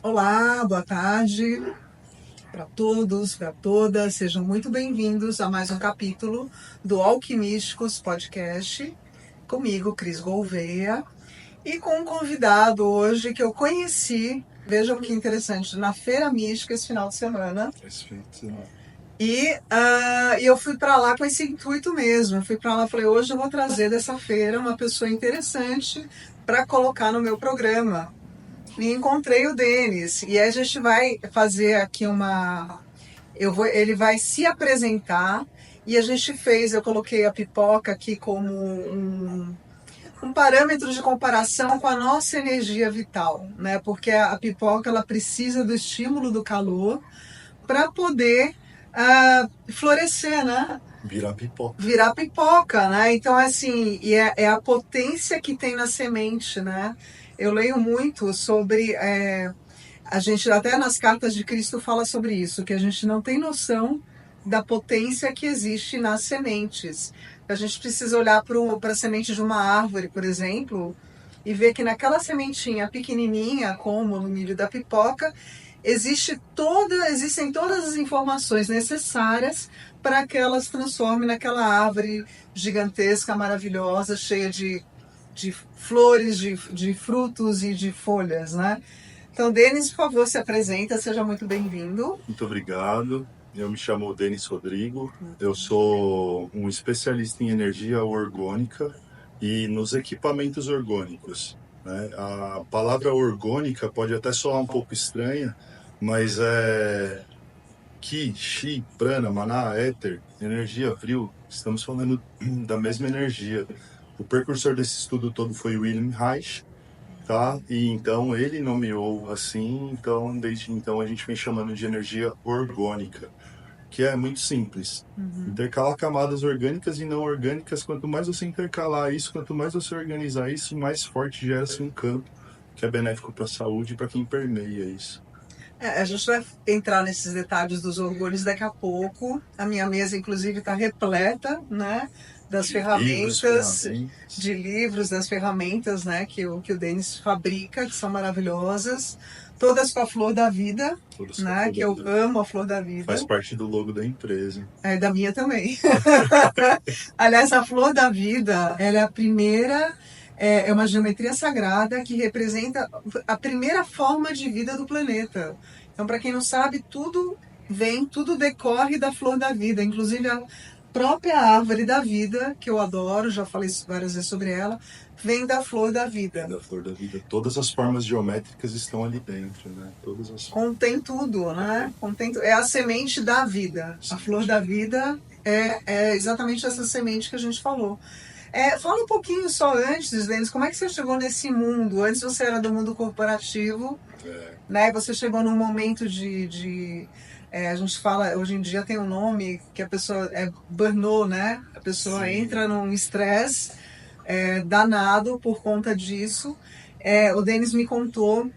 Olá, boa tarde para todos, para todas. Sejam muito bem-vindos a mais um capítulo do Alquimísticos Podcast, comigo, Cris Gouveia, e com um convidado hoje que eu conheci, vejam que interessante, na Feira Mística esse final de semana. E eu fui para lá com esse intuito mesmo. Eu fui para lá e falei, hoje eu vou trazer dessa feira uma pessoa interessante para colocar no meu programa. E encontrei o Denis. E a gente vai fazer aqui ele vai se apresentar. E a gente eu coloquei a pipoca aqui como um parâmetro de comparação com a nossa energia vital, né? Porque a pipoca ela precisa do estímulo do calor para poder florescer, né? Virar pipoca, né? Então, assim, é a potência que tem na semente, né? Eu leio muito sobre. A gente, até nas cartas de Cristo, fala sobre isso, que a gente não tem noção da potência que existe nas sementes. A gente precisa olhar para a semente de uma árvore, por exemplo, e ver que naquela sementinha pequenininha, como no milho da pipoca, existem todas as informações necessárias para que ela se transforme naquela árvore gigantesca, maravilhosa, cheia de flores, de frutos e de folhas, né? Então, Denis, por favor, se apresenta, seja muito bem-vindo. Muito obrigado. Eu me chamo Denis Rodrigo, eu sou um especialista em energia orgânica e nos equipamentos orgânicos, né? A palavra orgânica pode até soar um pouco estranha, mas é Ki, Chi, Prana, Maná, Éter, energia, Vril, estamos falando da mesma energia. O precursor desse estudo todo foi Wilhelm Reich, tá? E então ele nomeou assim, então desde então a gente vem chamando de energia orgânica, que é muito simples. Intercalar camadas orgânicas e não orgânicas, quanto mais você intercalar isso, quanto mais você organizar isso, mais forte gera-se um campo que é benéfico para a saúde e para quem permeia isso. A gente vai entrar nesses detalhes dos orgulhos daqui a pouco. A minha mesa, inclusive, está repleta, né, das ferramentas, de livros, das ferramentas, né, que o Denis fabrica, que são maravilhosas. Todas com a flor da vida, né, que eu amo a flor da vida. Faz parte do logo da empresa. É, da minha também. Aliás, a flor da vida, ela é a primeira... É uma geometria sagrada que representa a primeira forma de vida do planeta. Então, para quem não sabe, tudo decorre da flor da vida, inclusive a própria árvore da vida, que eu adoro, já falei várias vezes sobre ela, vem da flor da vida. Vem da flor da vida. Todas as formas geométricas estão ali dentro, né? Contém tudo, né? É a semente da vida. A flor da vida é exatamente essa semente que a gente falou. Fala um pouquinho só antes, Denis, como é que você chegou nesse mundo? Antes você era do mundo corporativo, né? Você chegou num momento a gente fala, hoje em dia tem um nome que a pessoa burnout, né? A pessoa entra num estresse danado por conta disso. O Denis me contou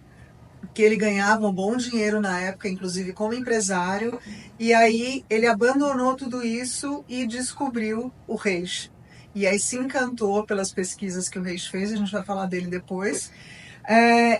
que ele ganhava um bom dinheiro na época, inclusive como empresário, e aí ele abandonou tudo isso e descobriu o Reich. E aí se encantou pelas pesquisas que o Reich fez, a gente vai falar dele depois.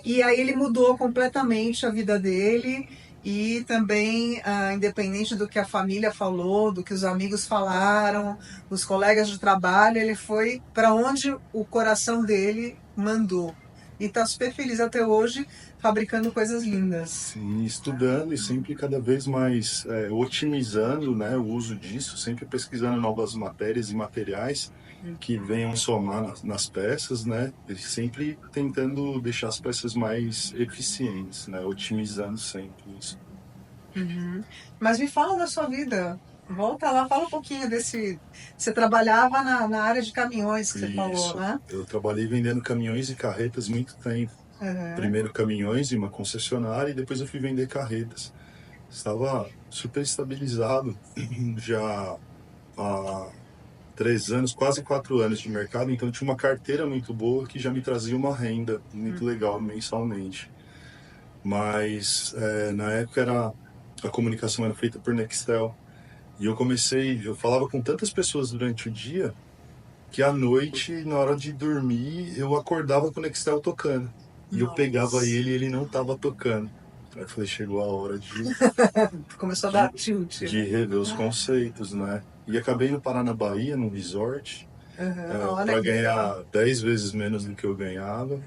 E aí ele mudou completamente a vida dele e também, independente do que a família falou, do que os amigos falaram, os colegas de trabalho, ele foi para onde o coração dele mandou. E está super feliz até hoje, fabricando coisas lindas. Sim, estudando e sempre cada vez mais otimizando, né, o uso disso, sempre pesquisando novas matérias e materiais que venham somar nas peças, né, e sempre tentando deixar as peças mais eficientes, né, otimizando sempre isso. Mas me fala da sua vida. Volta lá, fala um pouquinho desse... Você trabalhava na área de caminhões, que você falou, né? Eu trabalhei vendendo caminhões e carretas muito tempo. Primeiro caminhões em uma concessionária e depois eu fui vender carretas. Estava super estabilizado já há 3 anos, quase 4 anos de mercado, então tinha uma carteira muito boa que já me trazia uma renda muito legal mensalmente. Mas na época a comunicação era feita por Nextel. E eu falava com tantas pessoas durante o dia que à noite, na hora de dormir, eu acordava com o Nextel tocando. E eu pegava ele e ele não estava tocando. Aí eu falei, chegou a hora Começou a dar tilt. de rever os conceitos, né? E acabei no parar na Bahia, num resort, Olha para que legal. ganhar 10 vezes menos do que eu ganhava.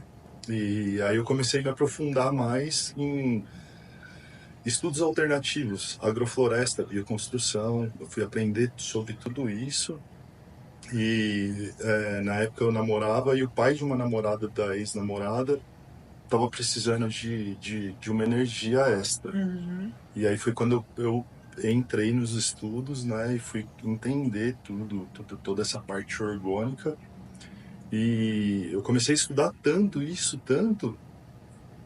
E aí eu comecei a me aprofundar mais em estudos alternativos, agrofloresta, bioconstrução. Eu fui aprender sobre tudo isso. E na época eu namorava e o pai de uma namorada da ex-namorada estava precisando de uma energia extra. E aí foi quando eu entrei nos estudos, né, e fui entender toda essa parte orgânica. E eu comecei a estudar tanto isso, tanto,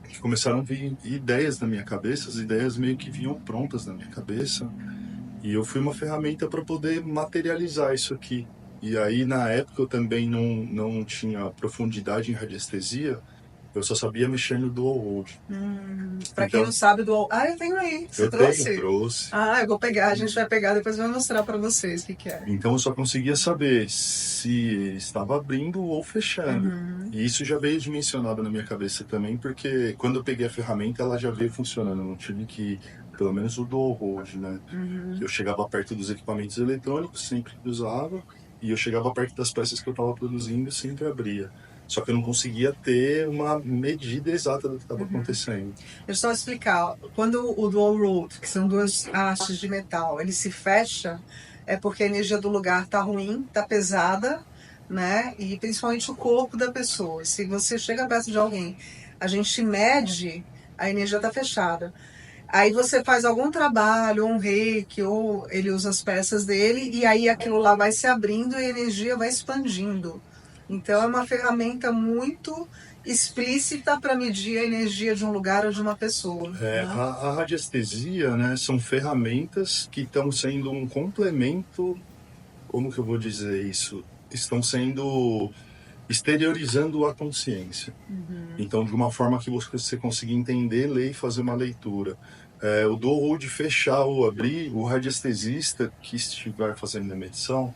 que começaram a vir ideias na minha cabeça, as ideias meio que vinham prontas na minha cabeça. E eu fui uma ferramenta para poder materializar isso aqui. E aí, na época, eu também não tinha profundidade em radiestesia, eu só sabia mexer no dual hold. Para quem não sabe do... eu tenho aí. Você trouxe? Trouxe. Eu vou pegar. A gente vai pegar, depois vai mostrar para vocês o que é. Então eu só conseguia saber se estava abrindo ou fechando. E isso já veio dimensionado na minha cabeça também, porque quando eu peguei a ferramenta, ela já veio funcionando. Eu não tive que, pelo menos o dual hold, né? Eu chegava perto dos equipamentos eletrônicos, sempre usava, e eu chegava perto das peças que eu estava produzindo, sempre abria. Só que eu não conseguia ter uma medida exata do que estava acontecendo. Deixa eu só explicar. Quando o dual root, que são duas hastes de metal, ele se fecha, é porque a energia do lugar está ruim, está pesada, né? E principalmente o corpo da pessoa. Se você chega perto de alguém, a gente mede, a energia está fechada. Aí você faz algum trabalho, ou um reiki, ou ele usa as peças dele, e aí aquilo lá vai se abrindo e a energia vai expandindo. Então é uma ferramenta muito explícita para medir a energia de um lugar ou de uma pessoa. A radiestesia, né, são ferramentas que estão sendo um complemento, como que eu vou dizer isso? Estão sendo exteriorizando a consciência. Então, de uma forma que você consiga entender, ler e fazer uma leitura. O dual hold fechar ou abrir, o radiestesista que estiver fazendo a medição,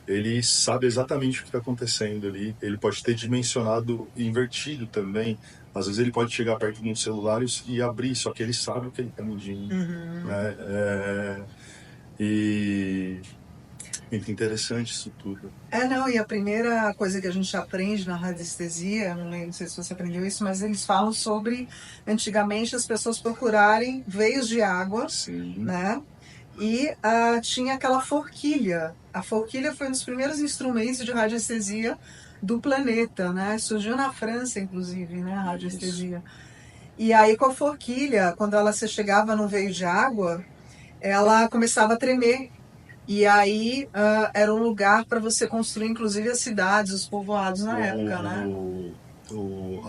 ele sabe exatamente o que está acontecendo ali. Ele pode ter dimensionado e invertido também. Às vezes ele pode chegar perto de um celular e abrir, só que ele sabe o que ele está medindo. Né? E muito interessante isso tudo. E a primeira coisa que a gente aprende na radiestesia, não sei se você aprendeu isso, mas eles falam sobre, antigamente, as pessoas procurarem veios de água, né? E tinha aquela forquilha. A forquilha foi um dos primeiros instrumentos de radiestesia do planeta, né? Surgiu na França, inclusive, né? A radiestesia. E aí, com a forquilha, quando ela se chegava no veio de água, ela começava a tremer. E aí era um lugar para você construir, inclusive, as cidades, os povoados na época, né?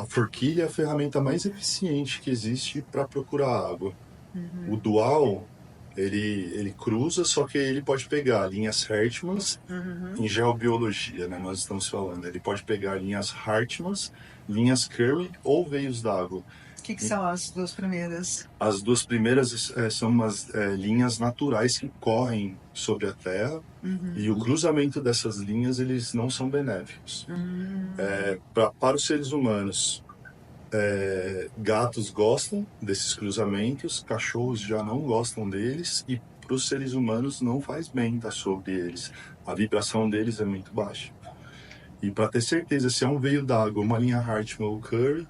A forquilha é a ferramenta mais eficiente que existe para procurar água. O dual, ele cruza, só que ele pode pegar linhas Hartmanns, em geobiologia, né, nós estamos falando. Ele pode pegar linhas Hartmanns, linhas Curry ou veios d'água. O que são as duas primeiras? As duas primeiras são umas linhas naturais que correm sobre a Terra, e o cruzamento dessas linhas, eles não são benéficos. Para os seres humanos, gatos gostam desses cruzamentos, cachorros já não gostam deles, e para os seres humanos não faz bem estar sobre eles. A vibração deles é muito baixa. E para ter certeza se é um veio d'água, uma linha Hartmann ou Curry,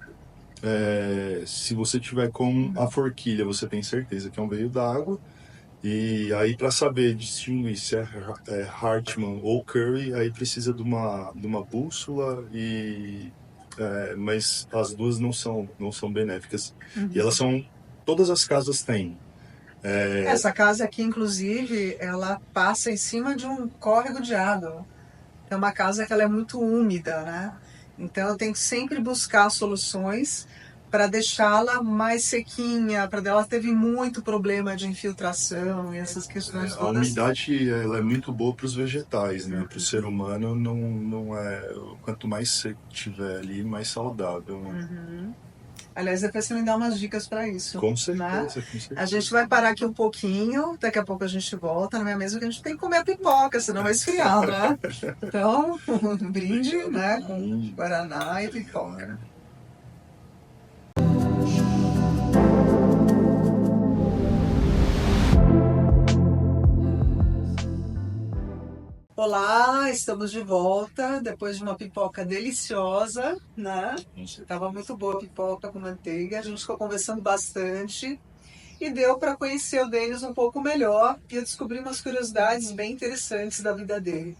se você tiver com a forquilha, você tem certeza que é um veio d'água. E aí, para saber distinguir se é Hartmann ou Curry, aí precisa de uma bússola, mas as duas não são benéficas. E elas são... Todas as casas têm. Essa casa aqui, inclusive, ela passa em cima de um córrego de água. É uma casa que ela é muito úmida, né? Então eu tenho que sempre buscar soluções para deixá-la mais sequinha, para ela teve muito problema de infiltração e essas questões A todas. umidade ela é muito boa para os vegetais, né? Para o ser humano não é. Quanto mais seco tiver ali, mais saudável, né? Uhum. Aliás, depois você me dá umas dicas para isso, Com né? certeza, com A gente certeza. vai parar aqui um pouquinho, daqui a pouco a gente volta, não é mesmo que a gente tem que comer a pipoca, senão vai esfriar, né? Então, um brinde, né, com guaraná e pipoca. Olá, estamos de volta depois de uma pipoca deliciosa, né? Tava muito boa a pipoca com manteiga. A gente ficou conversando bastante e deu para conhecer o Denis um pouco melhor e eu descobri umas curiosidades bem interessantes da vida dele.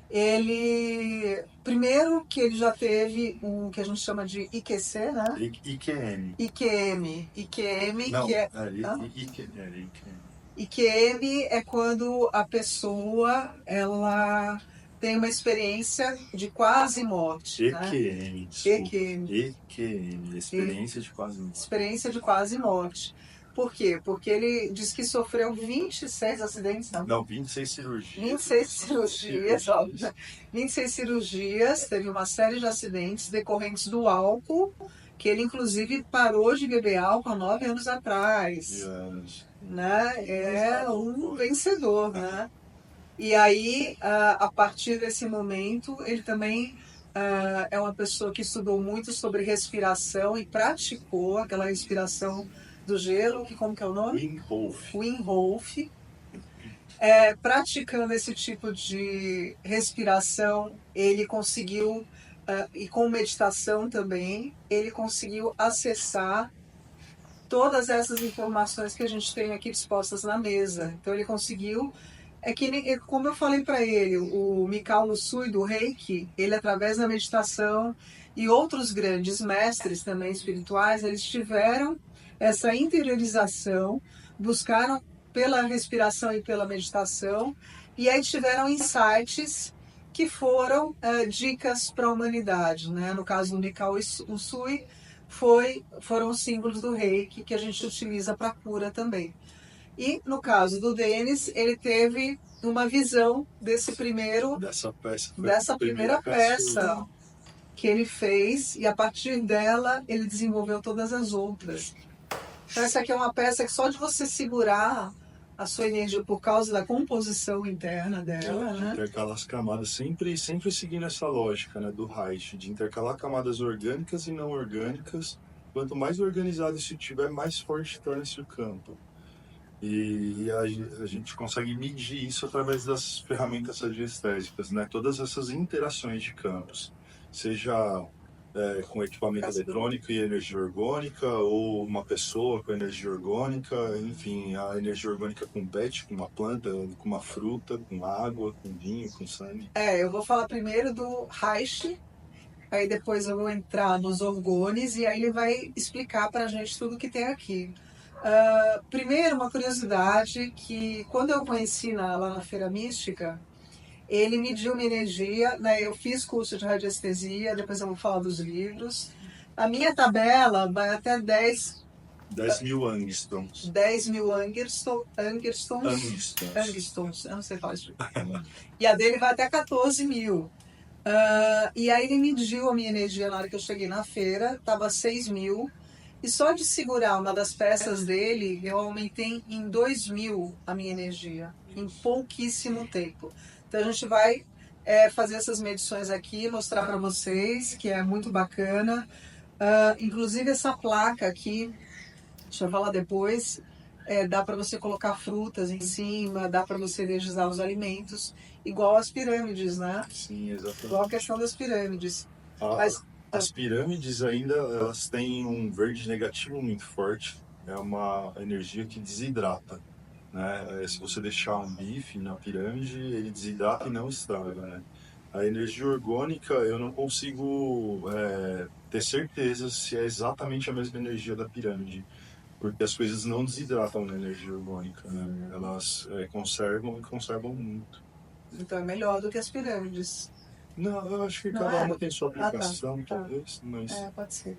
Ele, primeiro que ele já teve um que a gente chama de IQC, né? IQM. IQM, Não, que é IQM. IQM é quando a pessoa ela tem uma experiência de quase morte, né? EQM, desculpa. EQM, EQM, experiência de quase morte. experiência de quase morte. Por quê? Porque ele diz que sofreu 26 acidentes, não? Não, 26 cirurgias. 26 cirurgias, óbvio. 26 cirurgias, teve uma série de acidentes decorrentes do álcool, que ele inclusive parou de beber álcool há 9 anos atrás. Né? É um vencedor, né? E aí, a partir desse momento, ele também é uma pessoa que estudou muito sobre respiração e praticou aquela respiração do gelo, que como que é o nome? Wim Hof. Wim Hof. Praticando esse tipo de respiração, ele conseguiu, e com meditação também, ele conseguiu acessar todas essas informações que a gente tem aqui dispostas na mesa. Então ele conseguiu, como eu falei para ele, o Mikao Usui do Reiki, ele através da meditação e outros grandes mestres também espirituais, eles tiveram essa interiorização, buscaram pela respiração e pela meditação, e aí tiveram insights que foram dicas para a humanidade, né? No caso do Mikao Usui, foram os símbolos do reiki que a gente utiliza para cura também. E no caso do Denis, ele teve uma visão dessa primeira peça que ele fez, e a partir dela ele desenvolveu todas as outras. Então essa aqui é uma peça que só de você segurar a sua energia por causa da composição interna dela, né? Intercalar as camadas, sempre seguindo essa lógica, né, do Reich, de intercalar camadas orgânicas e não orgânicas. Quanto mais organizado isso tiver, mais forte torna-se o campo. E a gente consegue medir isso através das ferramentas radiestésicas, né? Todas essas interações de campos, seja com equipamento eletrônico e energia orgânica, ou uma pessoa com energia orgânica, enfim, a energia orgânica com pet, com uma planta, com uma fruta, com água, com vinho, com sangue. Eu vou falar primeiro do Reich, aí depois eu vou entrar nos orgones e aí ele vai explicar para a gente tudo que tem aqui. Primeiro, uma curiosidade que quando eu conheci lá na Feira Mística, ele mediu minha energia, né? Eu fiz curso de radiestesia, depois eu vou falar dos livros. A minha tabela vai até 10 10.000 angstroms. 10.000 angstons, eu não sei falar isso. E a dele vai até 14.000. E aí ele mediu a minha energia na hora que eu cheguei na feira, estava 6.000. E só de segurar uma das peças dele, eu aumentei em 2.000 a minha energia, em pouquíssimo tempo. Então a gente vai fazer essas medições aqui, mostrar para vocês, que é muito bacana. Inclusive essa placa aqui, deixa eu falar depois, dá para você colocar frutas em cima, dá para você energizar os alimentos, igual as pirâmides, né? Sim, exatamente. Igual a questão das pirâmides. Mas as pirâmides ainda, elas têm um verde negativo muito forte. É uma energia que desidrata, né? Se você deixar um bife na pirâmide, ele desidrata e não estraga, né? A energia orgânica, eu não consigo ter certeza se é exatamente a mesma energia da pirâmide, porque as coisas não desidratam na energia orgânica, né? Elas conservam e conservam muito. Então é melhor do que as pirâmides. Não, eu acho que cada uma tem sua aplicação, talvez, mas... pode ser.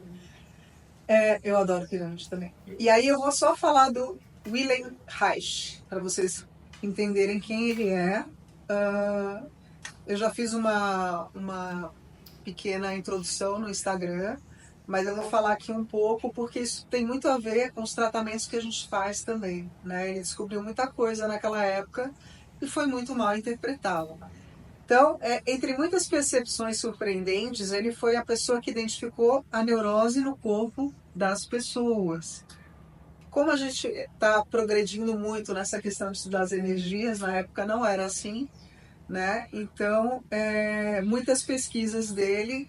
Eu adoro pirâmide também. E aí eu vou só falar do Wilhelm Reich, para vocês entenderem quem ele é. Eu já fiz uma pequena introdução no Instagram, mas eu vou falar aqui um pouco porque isso tem muito a ver com os tratamentos que a gente faz também, né? Ele descobriu muita coisa naquela época e foi muito mal interpretado. Então, entre muitas percepções surpreendentes, ele foi a pessoa que identificou a neurose no corpo das pessoas. Como a gente está progredindo muito nessa questão de estudar as energias, na época não era assim, né? Então, muitas pesquisas dele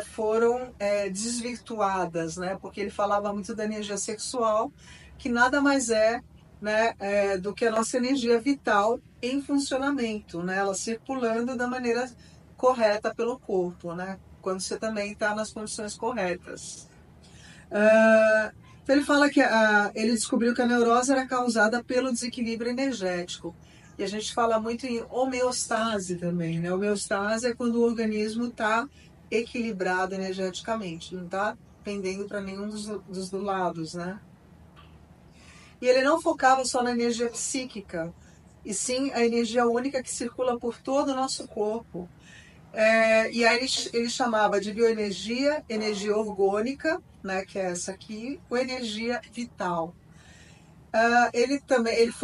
foram desvirtuadas, né? Porque ele falava muito da energia sexual, que nada mais é, né, do que a nossa energia vital em funcionamento, né? Ela circulando da maneira correta pelo corpo, né? Quando você também está nas condições corretas. Então ele fala que ele descobriu que a neurose era causada pelo desequilíbrio energético. E a gente fala muito em homeostase também, né? Homeostase é quando o organismo está equilibrado energeticamente, não está pendendo para nenhum dos lados, né? E ele não focava só na energia psíquica, e sim a energia única que circula por todo o nosso corpo. E aí ele chamava de bioenergia, energia orgânica, né, que é essa aqui, ou energia vital. Ele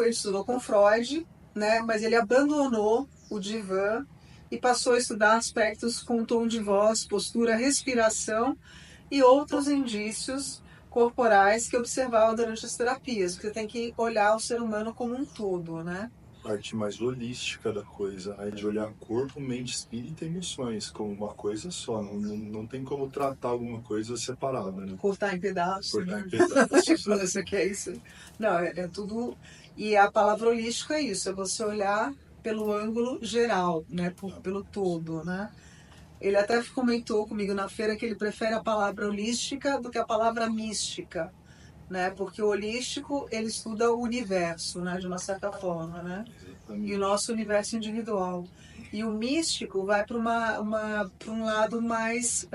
estudou com Freud, né, mas ele abandonou o divã e passou a estudar aspectos com tom de voz, postura, respiração e outros indícios corporais que observava durante as terapias, porque tem que olhar o ser humano como um todo, né? Parte mais holística da coisa, né? De olhar corpo, mente, espírito e emoções como uma coisa só. Não tem como tratar alguma coisa separada, né? Cortar em pedaços. Cortar Né? em pedaços. Você quer isso? Não, é tudo. E a palavra holística é isso, é você olhar pelo ângulo geral, né? Pelo todo, né? Ele até comentou comigo na feira que ele prefere a palavra holística do que a palavra mística, né? Porque o holístico, ele estuda o universo, né? De uma certa forma, né? E o nosso universo individual. E o místico vai para um lado mais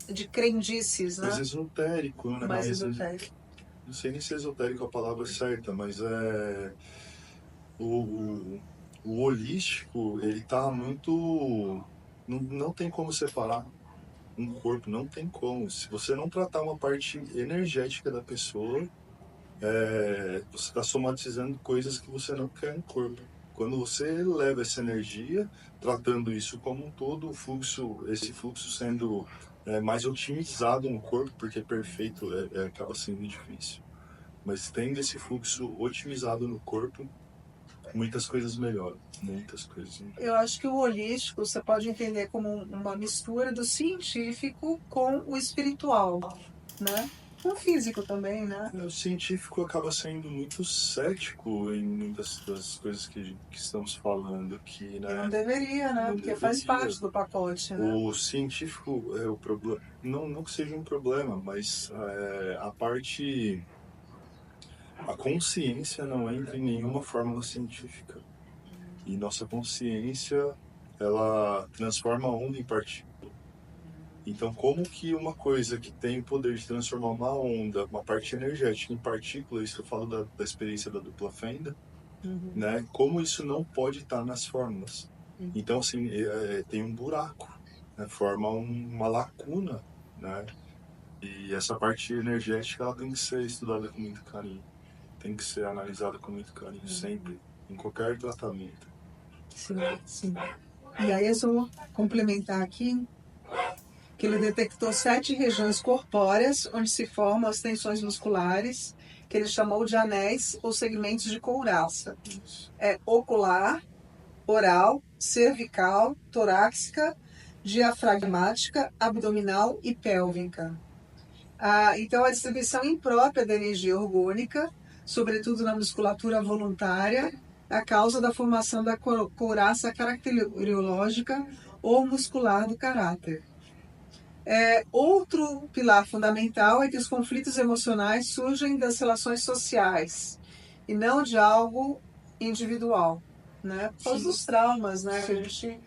de crendices, né? Mais esotérico, né? Mais esotérico. Não sei nem se esotérico é a palavra certa, mas o, o holístico, ele tá muito... Não tem como separar um corpo, não tem como. Se você não tratar uma parte energética da pessoa, você está somatizando coisas que você não quer no corpo. Quando você leva essa energia, tratando isso como um todo, esse fluxo sendo mais otimizado no corpo, porque perfeito acaba sendo difícil. Mas tendo esse fluxo otimizado no corpo, muitas coisas melhoram. Muitas coisas melhoram. Eu acho que o holístico você pode entender como uma mistura do científico com o espiritual, né? O físico também, né? O científico acaba sendo muito cético em muitas das coisas que estamos falando aqui, né? Não deveria, né? Não Porque deveria. faz parte do pacote, né? O científico é o problema. Não que seja um problema, mas a consciência não entra em nenhuma fórmula científica. E nossa consciência, ela transforma a onda em partícula. Então, como que uma coisa que tem o poder de transformar uma onda, uma parte energética em partícula, isso eu falo da experiência da dupla fenda, né? Como isso não pode estar nas fórmulas? Então, assim, tem um buraco, né? Forma uma lacuna, né? E essa parte energética, ela tem que ser estudada com muito carinho. Tem que ser analisada com muito carinho, sempre, em qualquer tratamento. Sim, sim. E aí eu só vou complementar aqui que ele detectou 7 regiões corpóreas onde se formam as tensões musculares, que ele chamou de anéis ou segmentos de couraça. É ocular, oral, cervical, torácica, diafragmática, abdominal e pélvica. Então, a distribuição imprópria da energia orgânica, sobretudo na musculatura voluntária, é a causa da formação da couraça caracteriológica ou muscular do caráter. Outro pilar fundamental é que os conflitos emocionais surgem das relações sociais e não de algo individual, né? Por causa dos traumas, né? Que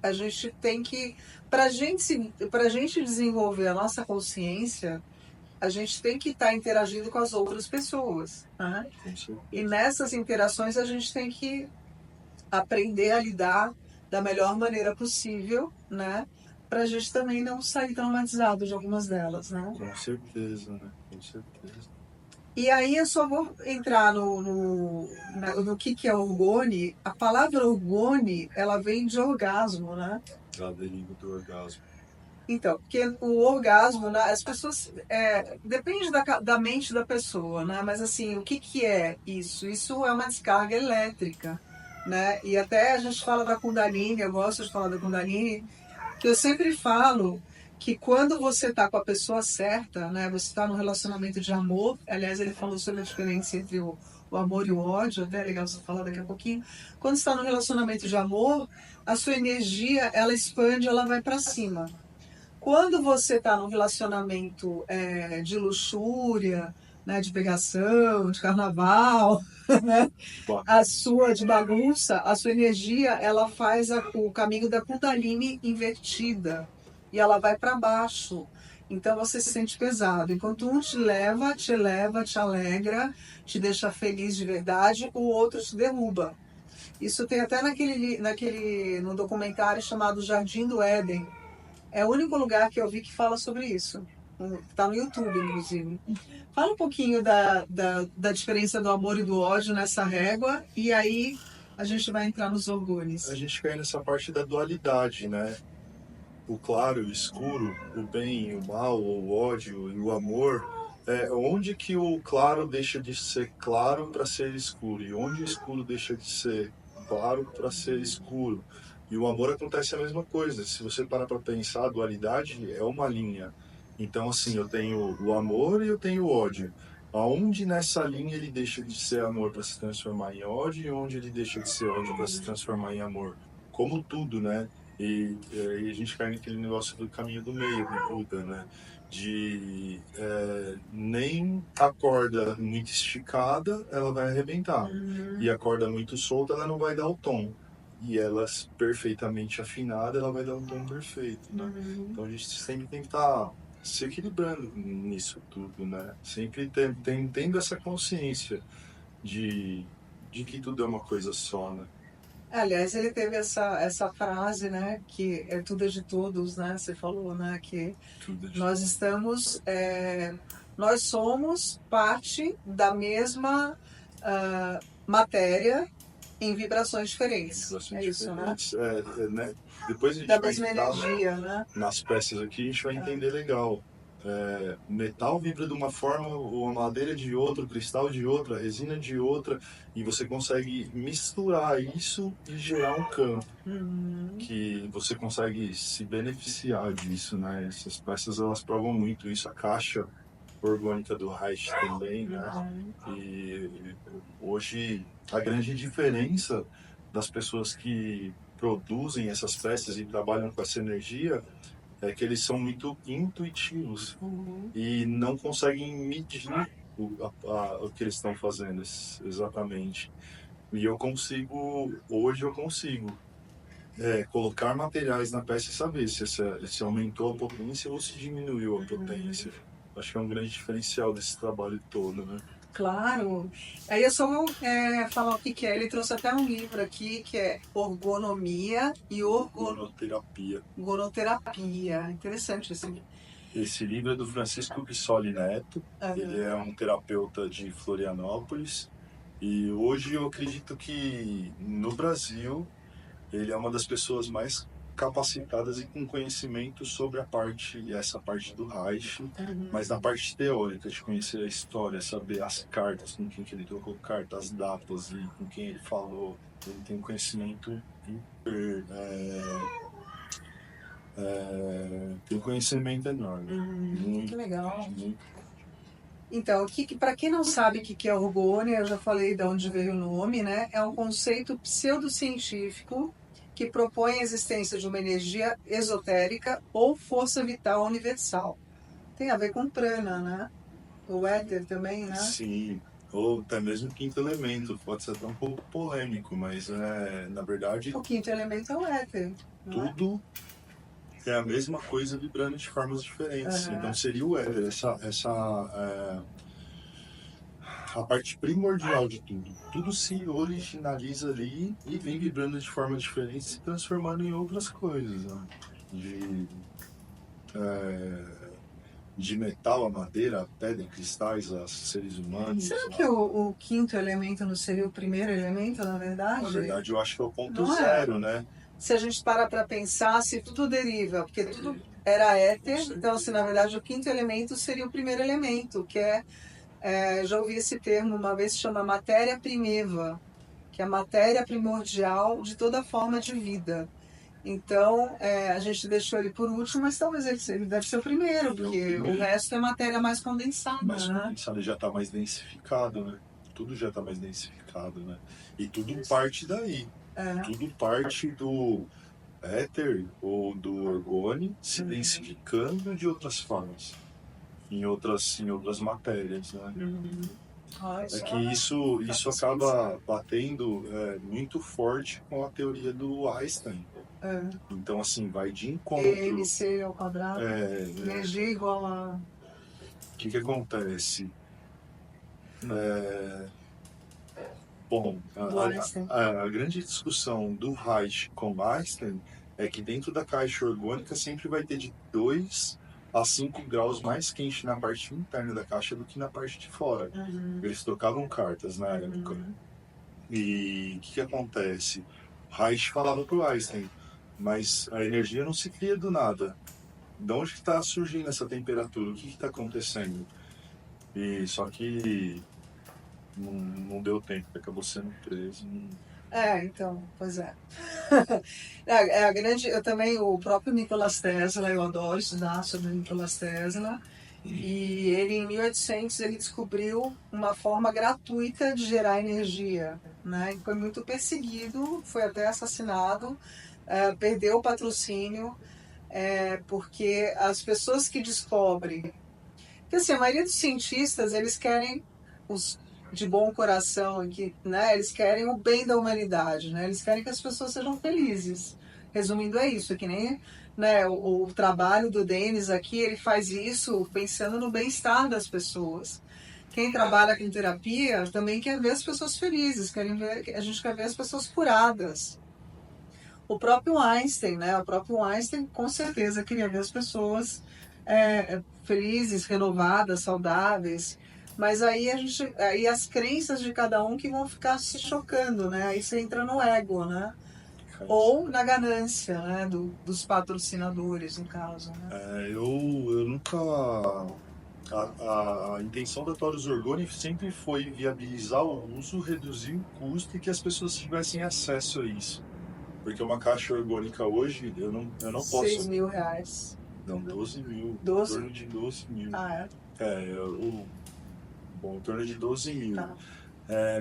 a gente tem que, para gente desenvolver a nossa consciência, a gente tem que estar interagindo com as outras pessoas, né? E nessas interações a gente tem que aprender a lidar da melhor maneira possível, né? Para a gente também não sair traumatizado de algumas delas, né? Com certeza, né? Com certeza. E aí eu só vou entrar no que é orgone. A palavra orgone, ela vem de orgasmo, né? A deriva do orgasmo. Então, porque o orgasmo, né, as pessoas, depende da mente da pessoa, né? Mas assim, o que é isso? Isso é uma descarga elétrica, né? E até a gente fala da Kundalini, eu gosto de falar da Kundalini, que eu sempre falo que quando você está com a pessoa certa, né? Você está num relacionamento de amor. Aliás, ele falou sobre a diferença entre o amor e o ódio, até é legal você falar daqui a pouquinho. Quando você está num relacionamento de amor, a sua energia, ela expande, ela vai para cima. Quando você está num relacionamento de luxúria, né, de pegação, de carnaval, né, de bagunça, a sua energia, ela faz o caminho da Kundalini invertida e ela vai para baixo. Então você se sente pesado. Enquanto um te leva, te eleva, te alegra, te deixa feliz de verdade, o outro te derruba. Isso tem até no documentário chamado Jardim do Éden. É o único lugar que eu vi que fala sobre isso. Está no YouTube, inclusive. Fala um pouquinho da diferença do amor e do ódio nessa régua, e aí a gente vai entrar nos orgulhos. A gente cai nessa parte da dualidade, né? O claro e o escuro, o bem e o mal, o ódio e o amor. Onde que o claro deixa de ser claro para ser escuro? E onde o escuro deixa de ser claro para ser escuro? E o amor acontece a mesma coisa. Se você parar para pensar, a dualidade é uma linha. Então, assim, eu tenho o amor e eu tenho o ódio. Aonde nessa linha ele deixa de ser amor para se transformar em ódio e onde ele deixa de ser ódio para se transformar em amor? Como tudo, né? E a gente cai naquele negócio do caminho do meio, do Buda, né? De nem a corda muito esticada, ela vai arrebentar. E a corda muito solta, ela não vai dar o tom. E elas perfeitamente afinada, ela vai dar um tom perfeito, né? Então a gente sempre tem que estar se equilibrando nisso tudo, né? Sempre tendo essa consciência de que tudo é uma coisa só, né? Aliás, ele teve essa frase, né, que é tudo é de todos, né? Você falou, né, que nós estamos, nós somos parte da mesma matéria em vibrações diferentes. É isso, né? Né? Depois a gente Da vai mesma entrar energia, né? nas peças aqui, a gente vai entender legal. O metal vibra de uma forma, a madeira de outra, o cristal de outra, a resina de outra, e você consegue misturar isso e gerar um campo que você consegue se beneficiar disso, né? Essas peças elas provam muito isso, a caixa orgânica do Reich também, né? E hoje a grande diferença das pessoas que produzem essas peças e trabalham com essa energia é que eles são muito intuitivos e não conseguem medir o que eles estão fazendo exatamente. E hoje eu consigo colocar materiais na peça e saber se aumentou a potência ou se diminuiu a potência. Acho que é um grande diferencial desse trabalho todo, né? Claro. Aí eu só vou falar o que é. Ele trouxe até um livro aqui que é Orgonomia e Orgonoterapia. Orgonoterapia. Interessante esse livro. Esse livro é do Francisco Bissoli Neto. Ele é um terapeuta de Florianópolis. E hoje eu acredito que no Brasil ele é uma das pessoas mais capacitadas e com conhecimento sobre essa parte do Reich, mas na parte teórica, de conhecer a história, saber as cartas, com quem que ele trocou cartas, as datas e com quem ele falou. Ele tem um conhecimento tem um conhecimento enorme. Que legal. Então, para quem não sabe o que é orgônia, eu já falei de onde veio o nome, né? É um conceito pseudocientífico que propõe a existência de uma energia esotérica ou força vital universal. Tem a ver com prana, né? O éter também, né? Sim, ou até mesmo o quinto elemento, pode ser até um pouco polêmico, mas na verdade O quinto elemento é o éter. tudo tem a mesma coisa vibrando de formas diferentes. Então seria o éter, a parte primordial de tudo. Tudo se originaliza ali e vem vibrando de forma diferente, se transformando em outras coisas, né? De metal, a madeira, a pedra, cristais, a seres humanos. Será que o quinto elemento não seria o primeiro elemento, na verdade? Na verdade, eu acho que é o ponto Não é? zero, né? Se a gente para pensar, se tudo deriva, porque tudo era éter, então, assim, na verdade, o quinto elemento seria o primeiro elemento, que já ouvi esse termo uma vez, se chama matéria primiva, que é a matéria primordial de toda forma de vida. Então, a gente deixou ele por último, mas talvez ele deve ser o primeiro, porque o resto é matéria mais condensada, Mais né? condensado, já está mais densificado, né? Tudo já está mais densificado, né? E tudo parte daí. Tudo parte do éter ou do orgone se densificando de outras formas, em outras matérias, né? É que isso acaba batendo muito forte com a teoria do Einstein. Então, assim, vai de encontro. MC ao quadrado, energia igual a... O que acontece? Bom, a grande discussão do Reich com Einstein é que dentro da caixa orgânica sempre vai ter de 2 a 5 graus mais quente na parte interna da caixa do que na parte de fora. Eles trocavam cartas na época. E o que acontece? Reich falava para o Einstein, mas a energia não se cria do nada. De onde que está surgindo essa temperatura? O que está acontecendo? E só que não deu tempo, acabou sendo preso. Então, pois é. A grande, eu também, o próprio Nikola Tesla, eu adoro estudar sobre o Nikola Tesla, e ele em 1800 ele descobriu uma forma gratuita de gerar energia, né? E foi muito perseguido, foi até assassinado, perdeu o patrocínio, porque as pessoas que descobrem, porque assim, a maioria dos cientistas, eles querem os de bom coração aqui, né? Eles querem o bem da humanidade, né? Eles querem que as pessoas sejam felizes. Resumindo, é isso, é que nem, né, o trabalho do Denis aqui, ele faz isso pensando no bem-estar das pessoas. Quem trabalha com terapia também quer ver as pessoas felizes, a gente quer ver as pessoas curadas. O próprio Einstein, né? O próprio Einstein com certeza queria ver as pessoas felizes, renovadas, saudáveis. Mas aí as crenças de cada um que vão ficar se chocando, né? Aí você entra no ego, né? Ou na ganância, né? Dos patrocinadores, no caso. Né? Eu nunca. A intenção da Taurus Orgone sempre foi viabilizar o uso, reduzir o custo e que as pessoas tivessem acesso a isso. Porque uma caixa orgânica hoje, eu não posso... 6 mil reais. Não, 12 mil. 12? Em torno de 12 mil. Bom, em torno de 12 mil. Tá.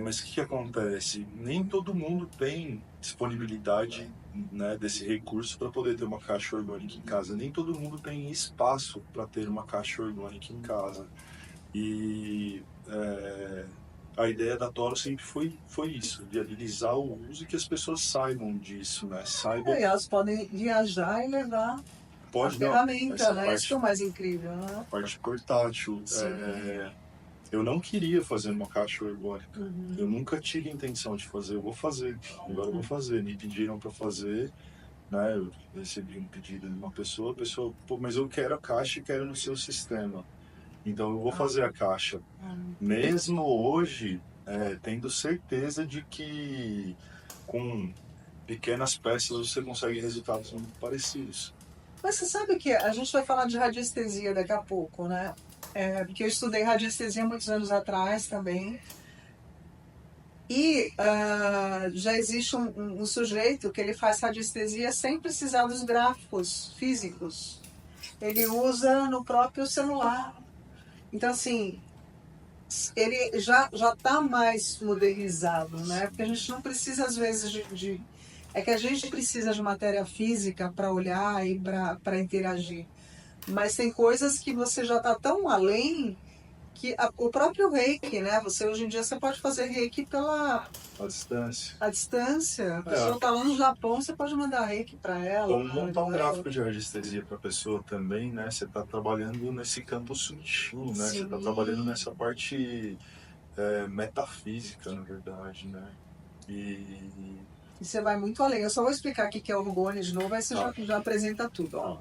Mas o que acontece? Nem todo mundo tem disponibilidade, né, desse recurso para poder ter uma caixa orgânica em casa. Nem todo mundo tem espaço para ter uma caixa orgânica em casa. E a ideia da Toro sempre foi isso, viabilizar o uso e que as pessoas saibam disso, né? Elas podem viajar e levar a ferramenta, né? Isso que é o mais incrível, né? A parte portátil. Eu não queria fazer uma caixa orgânica. Eu nunca tive a intenção de fazer. Eu vou fazer. Agora eu vou fazer. Me pediram para fazer, né? Eu recebi um pedido de uma pessoa, pô, mas eu quero a caixa e quero no seu sistema. Então eu vou fazer a caixa. Mesmo hoje, tendo certeza de que com pequenas peças você consegue resultados muito parecidos. Mas você sabe que a gente vai falar de radiestesia daqui a pouco, né? Porque eu estudei radiestesia muitos anos atrás também. E já existe um sujeito que ele faz radiestesia sem precisar dos gráficos físicos. Ele usa no próprio celular. Então, assim, ele já está mais modernizado, né? Porque a gente não precisa, às vezes, é que a gente precisa de matéria física para olhar e para interagir. Mas tem coisas que você já está tão além o próprio reiki, né? Hoje em dia você pode fazer reiki à distância. à distância. A pessoa está lá no Japão, você pode mandar reiki para ela. Ou montar um gráfico de radiestesia para a pessoa também, né? Você está trabalhando nesse campo sutil, né? Você está trabalhando nessa parte metafísica, na verdade, né? E você vai muito além. Eu só vou explicar aqui que é orgônio de novo, aí você já apresenta tudo. Ó.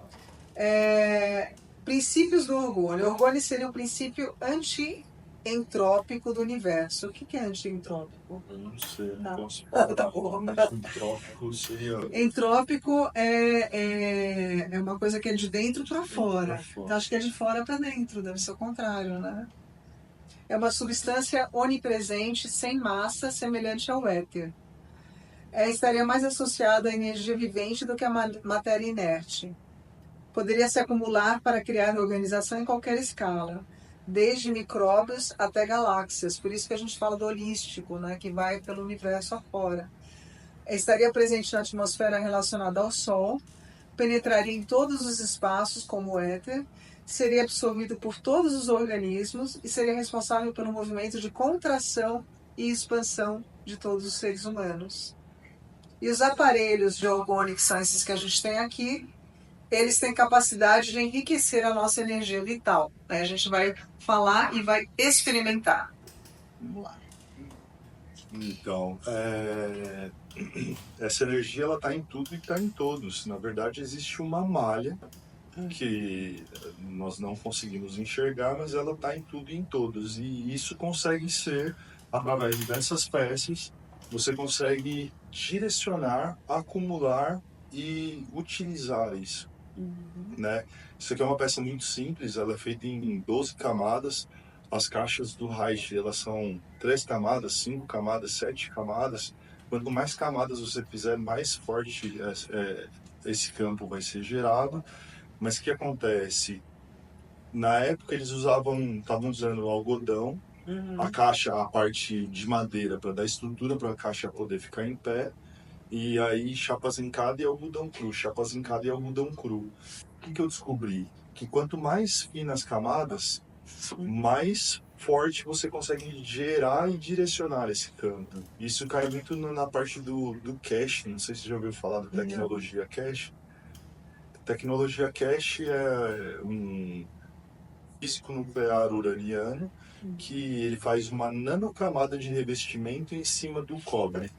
Princípios do orgônio. O orgônio seria um princípio anti-entrópico do universo. O que é anti-entrópico? Eu não sei. Não. Tá bom. Entrópico seria... Entrópico é uma coisa que é de dentro para fora. Então, acho que é de fora para dentro, deve ser o contrário, né? É uma substância onipresente, sem massa, semelhante ao éter. Estaria mais associada à energia vivente do que à matéria inerte. Poderia se acumular para criar organização em qualquer escala, desde micróbios até galáxias. Por isso que a gente fala do holístico, né, que vai pelo universo afora. Estaria presente na atmosfera relacionada ao Sol, penetraria em todos os espaços como o éter, seria absorvido por todos os organismos e seria responsável pelo movimento de contração e expansão de todos os seres humanos. E os aparelhos de orgônio, que são esses que a gente tem aqui, eles têm capacidade de enriquecer a nossa energia vital. A gente vai falar e vai experimentar. Vamos lá. Então, essa energia ela está em tudo e está em todos. Na verdade, existe uma malha que nós não conseguimos enxergar, mas ela está em tudo e em todos. E isso consegue ser, através dessas peças, você consegue direcionar, acumular e utilizar isso. Né? Isso aqui é uma peça muito simples, ela é feita em 12 camadas. As caixas do Reich, elas são 3 camadas, 5 camadas, 7 camadas. Quanto mais camadas você fizer, mais forte esse campo vai ser gerado. Mas o que acontece? Na época eles estavam usando algodão, a caixa, a parte de madeira para dar estrutura para a caixa poder ficar em pé, e aí chapa zincada e algodão cru, chapa zincada e algodão cru. O que eu descobri? Que quanto mais finas camadas, mais forte você consegue gerar e direcionar esse campo. Isso cai muito na parte do cache, não sei se você já ouviu falar da tecnologia cache. Tecnologia cache é um físico nuclear uraniano que ele faz uma nanocamada de revestimento em cima do cobre.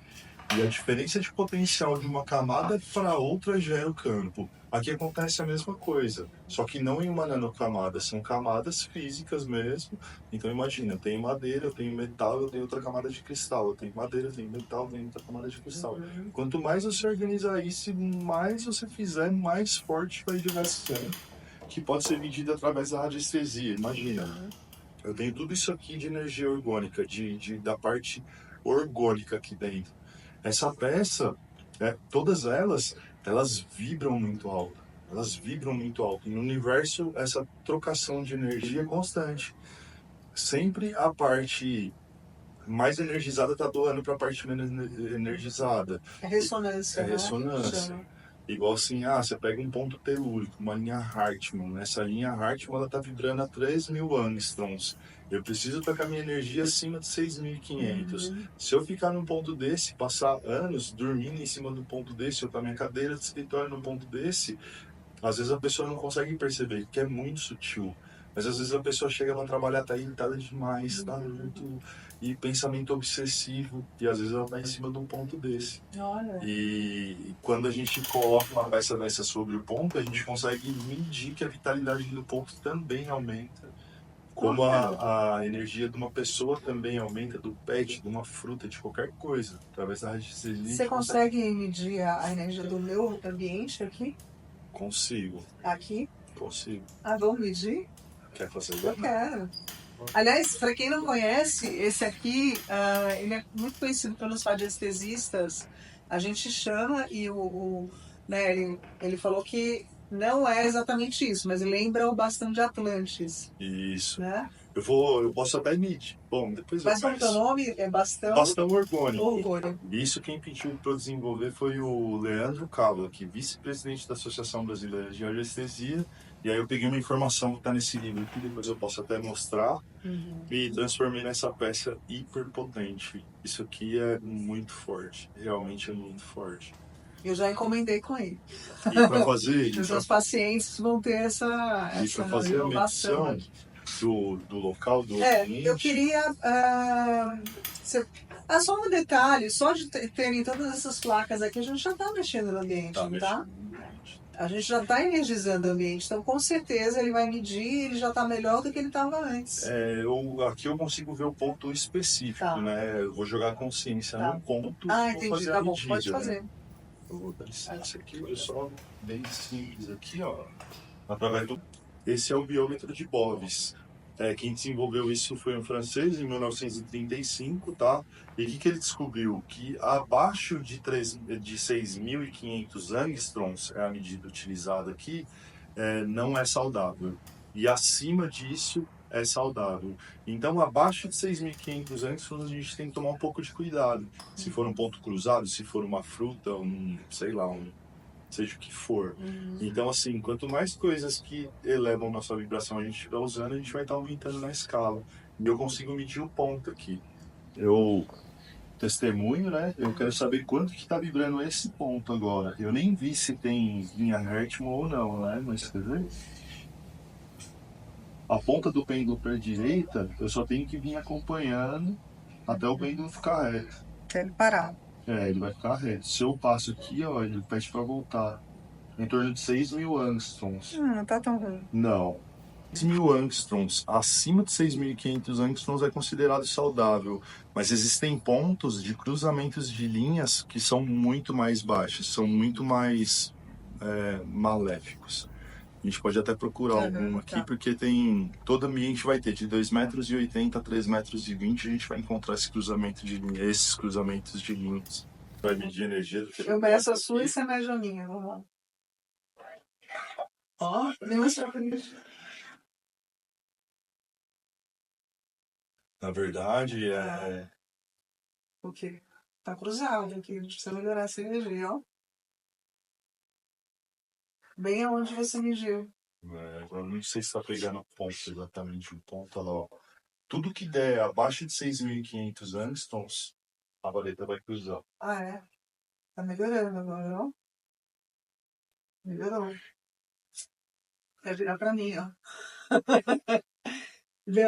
E a diferença de potencial de uma camada para outra gera o campo. Aqui acontece a mesma coisa, só que não em uma nanocamada, são camadas físicas mesmo. Então imagina, eu tenho madeira, eu tenho metal, eu tenho outra camada de cristal, eu tenho madeira, eu tenho metal, eu tenho outra camada de cristal. Quanto mais você organizar isso, mais você fizer, mais forte vai gerar esse campo, que pode ser medido através da radiestesia. Imagina, eu tenho tudo isso aqui de energia orgânica, da parte orgânica aqui dentro. Essa peça, todas elas vibram muito alto. Elas vibram muito alto. E no universo, essa trocação de energia é constante. Sempre a parte mais energizada está doando para a parte menos energizada. É ressonância. É ressonância. Igual assim, você pega um ponto telúrico, uma linha Hartmann. Essa linha Hartmann está vibrando a 3.000 angstroms. Eu preciso estar com a minha energia acima de 6.500. Se eu ficar num ponto desse, passar anos dormindo em cima do ponto desse, ou com a minha cadeira de escritório num ponto desse, às vezes a pessoa não consegue perceber, que é muito sutil. Mas às vezes a pessoa chega para trabalhar, tá irritada demais, tá muito... E pensamento obsessivo, e às vezes ela tá em cima de um ponto desse. Olha. E quando a gente coloca uma peça dessa sobre o ponto, a gente consegue medir que a vitalidade do ponto também aumenta. Como a energia de uma pessoa também aumenta, do pet, de uma fruta, de qualquer coisa, através da radiestesia. Você consegue medir a energia do meu ambiente aqui? Consigo. Aqui? Consigo. Vamos medir? Quer fazer? Eu quero. Aliás, para quem não conhece, esse aqui, ele é muito conhecido pelos radiestesistas. A gente chama e ele falou que não é exatamente isso, mas lembra o bastão de Atlantis. Isso. Né? Eu posso até medir. Bom, depois mas qual é o teu nome? É bastão? Bastão orgônico. Orgônico. Isso quem pediu para desenvolver foi o Leandro Cava, que é vice-presidente da Associação Brasileira de Radiestesia E aí eu peguei uma informação que está nesse livro aqui, depois eu posso até mostrar, e transformei nessa peça hiperpotente. Isso aqui é muito forte, realmente é muito forte. Eu já encomendei com ele. E para fazer, Os meus pacientes vão ter essa fazer a inovação medição aqui. do local, do Eu ambiente, queria. Só um detalhe: só de terem todas essas placas aqui, a gente já está mexendo no ambiente, não tá? mexendo no ambiente. A gente já está energizando o ambiente, então com certeza ele vai medir, ele já está melhor do que ele estava antes. Aqui eu consigo ver o ponto específico, né? Eu vou jogar consciência no ponto e vou Entendi, fazer tá a bom, medida, pode né? fazer. Eu vou dar licença aqui, olha só, bem simples aqui, ó. Através do... Esse é o biômetro de Bovis. Quem desenvolveu isso foi um francês em 1935, tá? E o que ele descobriu? Que abaixo de 6.500 angstroms, é a medida utilizada aqui, não é saudável. E acima disso é saudável. Então, abaixo de 6.500 angstroms, a gente tem que tomar um pouco de cuidado. Se for um ponto cruzado, se for uma fruta, sei lá, seja o que for. Então, assim, quanto mais coisas que elevam nossa vibração a gente estiver usando, a gente vai estar aumentando na escala. E eu consigo medir o ponto aqui. Eu testemunho, né? Eu quero saber quanto que está vibrando esse ponto agora. Eu nem vi se tem linha Hertzman ou não, né? Mas quer ver? A ponta do pêndulo para a direita, eu só tenho que vir acompanhando até o pêndulo ficar reto. Até ele parar. Ele vai ficar reto. Se eu passo aqui, ó, ele pede para voltar. Em torno de 6.000 angstroms. Não tá tão ruim. Não. 6.000 angstroms, acima de 6.500 angstroms é considerado saudável, mas existem pontos de cruzamentos de linhas que são muito mais baixos, são muito mais maléficos. A gente pode até procurar algum aqui, porque tem. Todo ambiente vai ter de 2,80 m a 3,20 m, a gente vai encontrar esse cruzamento de linha, esses cruzamentos de linhas. Vai medir energia do que eu meço a sua e você mede a minha. Vamos lá. Ó, nem mostrar pra mim. Na verdade, O quê? Tá cruzado aqui. A gente precisa melhorar essa energia, ó. Bem aonde você mediu. Eu não sei se está pegando exatamente o ponto, olha lá, ó. Tudo que der abaixo de 6.500 angstroms, a vareta vai cruzar. Ah, é? Tá melhorando agora, ó. Melhorou. Vai virar pra mim, ó. Vê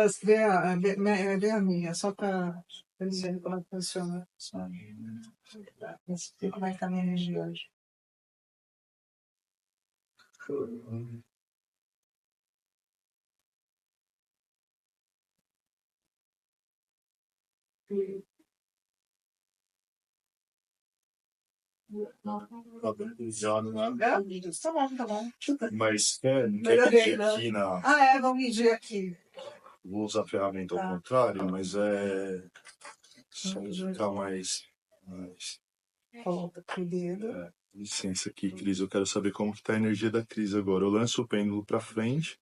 a minha, só pra dizer como é que funciona. Só. Ver como é que tá a minha energia hoje. Já não é. Tá bom. Mas quer Melhorei, medir né? aqui na. Vamos medir aqui. Vou usar a ferramenta ao contrário, mas só ficar mais. Coloca aqui o dedo. Licença aqui, Cris. Eu quero saber como que tá a energia da Cris agora. Eu lanço o pêndulo para frente.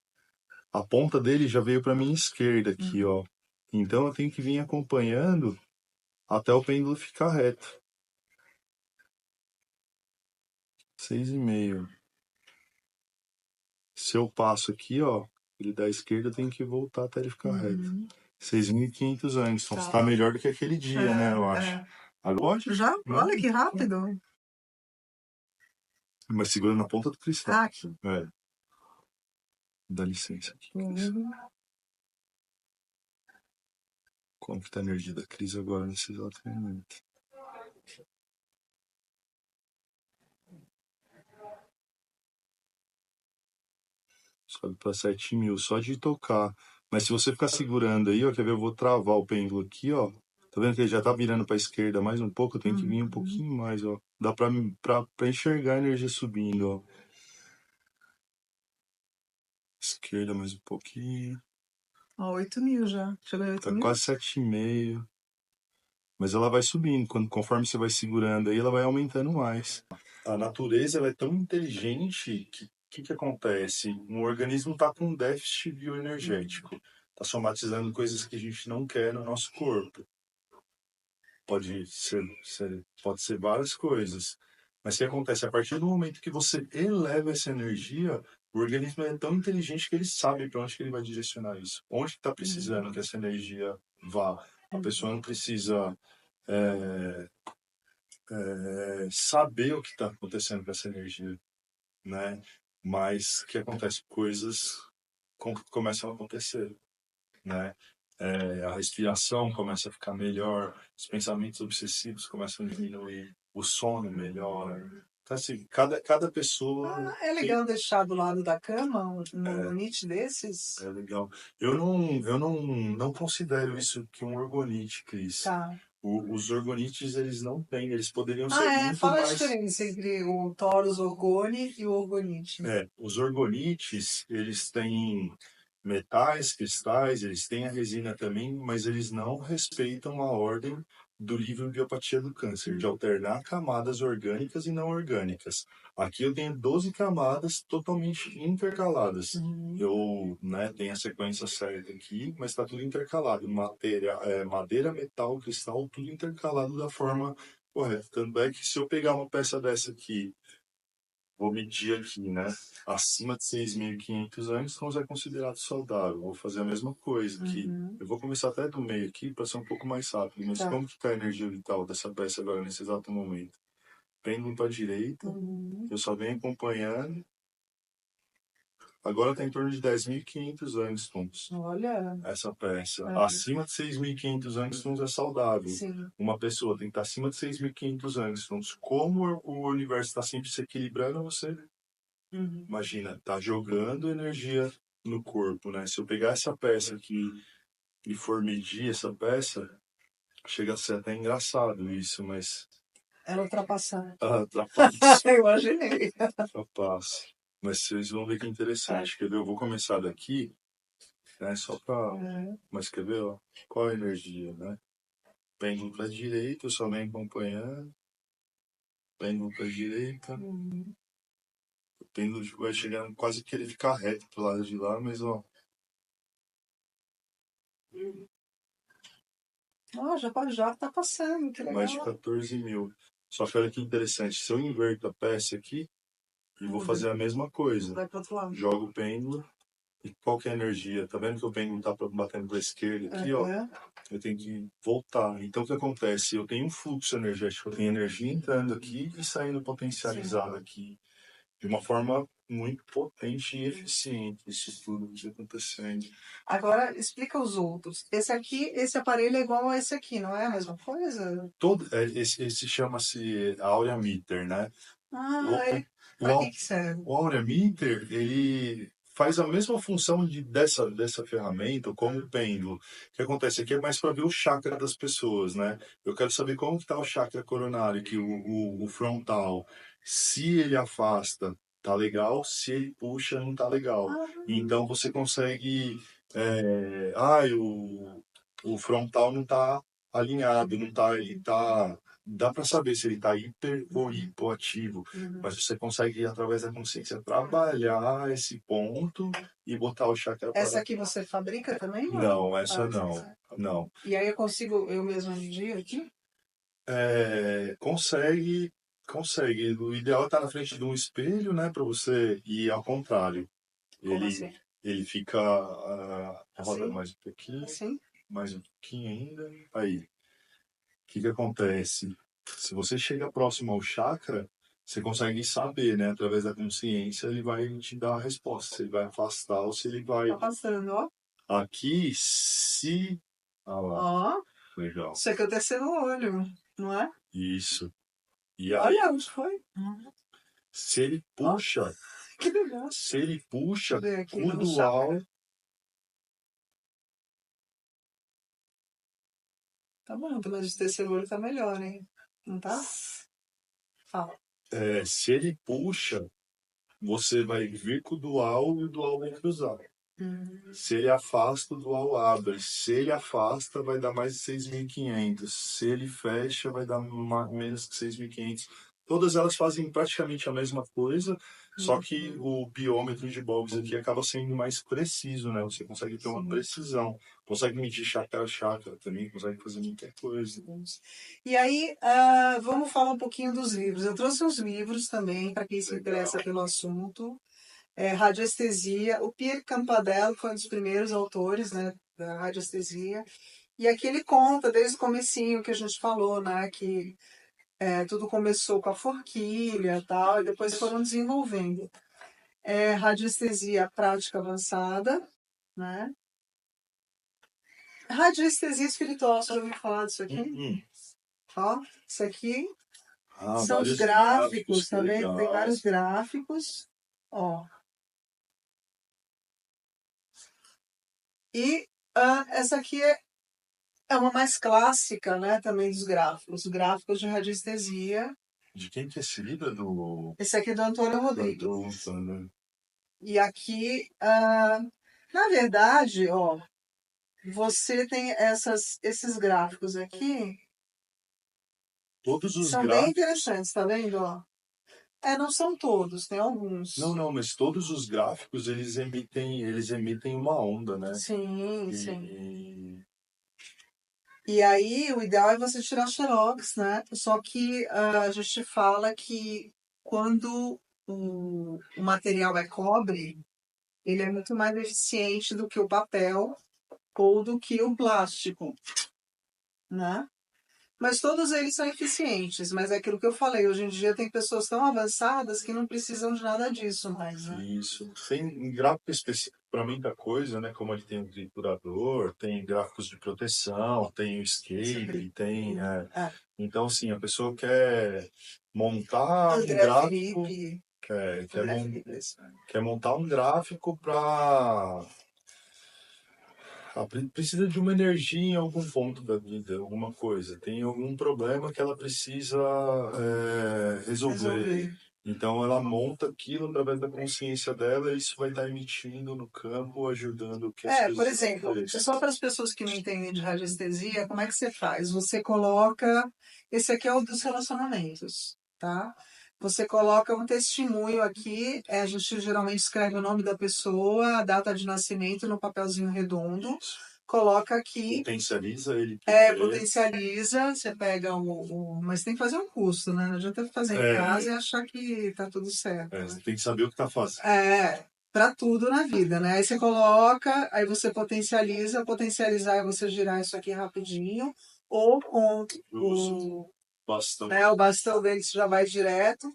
A ponta dele já veio para minha esquerda aqui, ó. Então eu tenho que vir acompanhando até o pêndulo ficar reto. 6,5. Se eu passo aqui, ó, ele da esquerda tem que voltar até ele ficar reto. 6.500 angstroms. Tá melhor do que aquele dia, né, eu acho. Agora já? Olha que rápido. Mas segura na ponta do cristal. Aqui. Dá licença aqui, Cris. Como que tá a energia da Cris agora nesse exato momento? Sobe para 7.000 só de tocar. Mas se você ficar segurando aí, ó, quer ver? Eu vou travar o pêndulo aqui, ó. Tá vendo que ele já tá virando para a esquerda mais um pouco? Eu tenho que vir um pouquinho mais, ó. Dá para enxergar a energia subindo, ó. Esquerda mais um pouquinho. Ó, 8.000 já. Chegou em 8.000? Tá quase 7,5. Mas ela vai subindo. Conforme você vai segurando aí, ela vai aumentando mais. A natureza ela é tão inteligente que o que acontece? O organismo está com um déficit bioenergético. Está somatizando coisas que a gente não quer no nosso corpo. Pode ser várias coisas. Mas o que acontece? A partir do momento que você eleva essa energia, O organismo é tão inteligente que ele sabe para onde que ele vai direcionar isso. Onde está precisando que essa energia vá. A pessoa não precisa é, saber o que está acontecendo com essa energia, né? Mas o que acontece? Coisas começam a acontecer, né? A respiração começa a ficar melhor, os pensamentos obsessivos começam a diminuir, o sono melhora. Então, assim, cada pessoa É tem. legal deixar do lado da cama um orgonite desses? É legal. Eu não considero isso que um orgonite, Cris. Tá. Os orgonites, eles não têm, eles poderiam ser muito Fala a mais. diferença entre o Taurus orgone e o orgonite. Os orgonites, eles têm metais, cristais, eles têm a resina também, mas eles não respeitam a ordem do livro Biopatia do Câncer, de alternar camadas orgânicas e não orgânicas. Aqui eu tenho 12 camadas totalmente intercaladas. Eu, né, tenho a sequência certa aqui, mas está tudo intercalado. Madeira, metal, cristal, tudo intercalado da forma correta. Tanto é que se eu pegar uma peça dessa aqui, vou medir aqui, né? Acima de 6.500 angstroms é considerado saudável. Vou fazer a mesma coisa aqui. Eu vou começar até do meio aqui para ser um pouco mais rápido. Mas como que está a energia vital dessa peça agora, nesse exato momento? Pêndulo para a direita. Eu só venho acompanhando. Agora está em torno de 10.500 angstroms. Olha. Essa peça. Acima de 6.500 angstroms é saudável. Sim. Uma pessoa tem que estar acima de 6.500 angstroms. Como o universo está sempre se equilibrando, você imagina, tá jogando energia no corpo, né? Se eu pegar essa peça aqui e for medir essa peça, chega a ser até engraçado isso, mas... Era ultrapassar. Ultrapassa. Eu imaginei. Ultrapassa. Mas vocês vão ver que interessante. Quer ver? Eu vou começar daqui, né? Só pra... Mas quer ver, ó? Qual a energia, né? Pêndulo pra direita, eu só venho acompanhando. Pêndulo pra direita. O pêndulo vai chegando quase que ele ficar reto pro lado de lá, mas ó... Já tá passando, que legal. Mais de 14 mil. Só que olha que interessante, se eu inverto a peça aqui e vou fazer a mesma coisa, Vai pro outro lado. jogo o pêndulo e qual que é a energia? Tá vendo que o pêndulo tá batendo para a esquerda aqui, ó? Eu tenho que voltar. Então o que acontece? Eu tenho um fluxo energético, eu tenho energia entrando aqui e saindo potencializada aqui de uma forma muito potente e eficiente. Isso tudo que está acontecendo. Agora, explica os outros. Esse aqui, esse aparelho é igual a esse aqui, não é a mesma coisa? Esse chama-se Aurea Meter, né? Pra que serve? O Aurea Meter, ele faz a mesma função dessa ferramenta como o pêndulo. O que acontece aqui é mais para ver o chakra das pessoas, né? Eu quero saber como está o chakra coronário, que o frontal. Se ele afasta, tá legal. Se ele puxa, não tá legal. Então você consegue... o frontal não tá alinhado, não tá, ele tá... Dá para saber se ele está hiper ou hipoativo, mas você consegue, através da consciência, trabalhar esse ponto e botar o chakra para... Essa aqui você fabrica também? Não, essa não. Não. E aí eu consigo eu mesma medir aqui? Consegue. O ideal é estar na frente de um espelho, né, para você ir ao contrário. Ele fica... roda mais um pouquinho. Assim? Mais um pouquinho ainda. Aí. O que acontece? Se você chega próximo ao chakra, você consegue saber, né? Através da consciência, ele vai te dar a resposta. Se ele vai afastar ou se ele vai... Tá passando, ó. Aqui, se... Ah lá. Ó. Legal. Isso aqui é o terceiro olho, não é? Isso. E aí, Olha, onde foi? se ele puxa... Que legal. Se ele puxa, Aqui o no dual... Tá bom, mas o terceiro olho tá melhor, hein? Não tá? Fala. Se ele puxa, você vai vir com o dual e o dual vai cruzar. Se ele afasta, o dual abre. Se ele afasta, vai dar mais de 6.500. Se ele fecha, vai dar menos que 6.500. Todas elas fazem praticamente a mesma coisa, só que o biômetro de Boggs aqui acaba sendo mais preciso, né? Você consegue ter uma precisão. Consegue medir chakra a chakra também, consegue fazer muita coisa. E aí, vamos falar um pouquinho dos livros. Eu trouxe uns livros também, para quem se interessa pelo assunto. radiestesia. O Pierre Campadel foi um dos primeiros autores, né, da radiestesia. E aqui ele conta desde o comecinho que a gente falou, né, que tudo começou com a forquilha e tal, e depois foram desenvolvendo. Radiestesia prática avançada, né? Radiestesia espiritual, você já ouviu falar disso aqui? Ó, isso aqui são os Vários gráficos, que tá vendo? Tem legal. vários gráficos, ó. E essa aqui é uma mais clássica, né, também dos gráficos. Gráficos de radiestesia. De quem que é esse livro? Do Esse aqui é do Antônio Rodrigues. Antônio. E aqui, na verdade, ó, você tem esses gráficos aqui, Todos os são bem gráficos. interessantes, tá vendo, ó? Não são todos, tem alguns. Não, mas todos os gráficos eles emitem uma onda, né? Sim, sim. E E aí, o ideal é você tirar xerox, né? Só que a gente fala que quando o material é cobre, ele é muito mais eficiente do que o papel ou do que o plástico, né? Mas todos eles são eficientes, mas é aquilo que eu falei, hoje em dia tem pessoas tão avançadas que não precisam de nada disso mais, né? isso. Tem gráfico específico para muita coisa, né? Como ele tem o triturador, tem gráficos de proteção, tem o escape, tem. É. Então, assim, a pessoa quer montar um André gráfico, Felipe, quer, quer, André mon- Felipe. quer montar um gráfico para. Precisa de uma energia em algum ponto da vida, alguma coisa. Tem algum problema que ela precisa resolver. Resolver. Então ela monta aquilo através da consciência dela e isso vai estar emitindo no campo, ajudando que as Por coisas exemplo, aconteçam. só para as pessoas que não entendem de radiestesia, como é que você faz? Você coloca. Esse aqui é o dos relacionamentos, tá? Você coloca um testemunho aqui, a gente geralmente escreve o nome da pessoa, a data de nascimento no papelzinho redondo, coloca aqui, Potencializa ele. potencializa, você pega mas tem que fazer um custo, né? Não adianta fazer em casa e achar que tá tudo certo, né? Você tem que saber o que está fazendo. Para tudo na vida, né? Aí você coloca, aí você potencializa, potencializar é você girar isso aqui rapidinho, ou com Bastante. o bastão dele você já vai direto.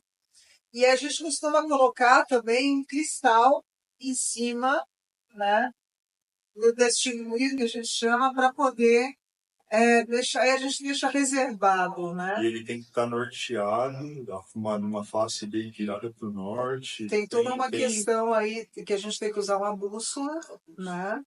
E a gente costuma colocar também um cristal em cima, né? Do testemunho que a gente chama para poder deixar, aí a gente deixa reservado, né? E ele tem que estar norteado, numa face bem virada para o norte. Tem toda uma questão aí que a gente tem que usar uma bússola, né?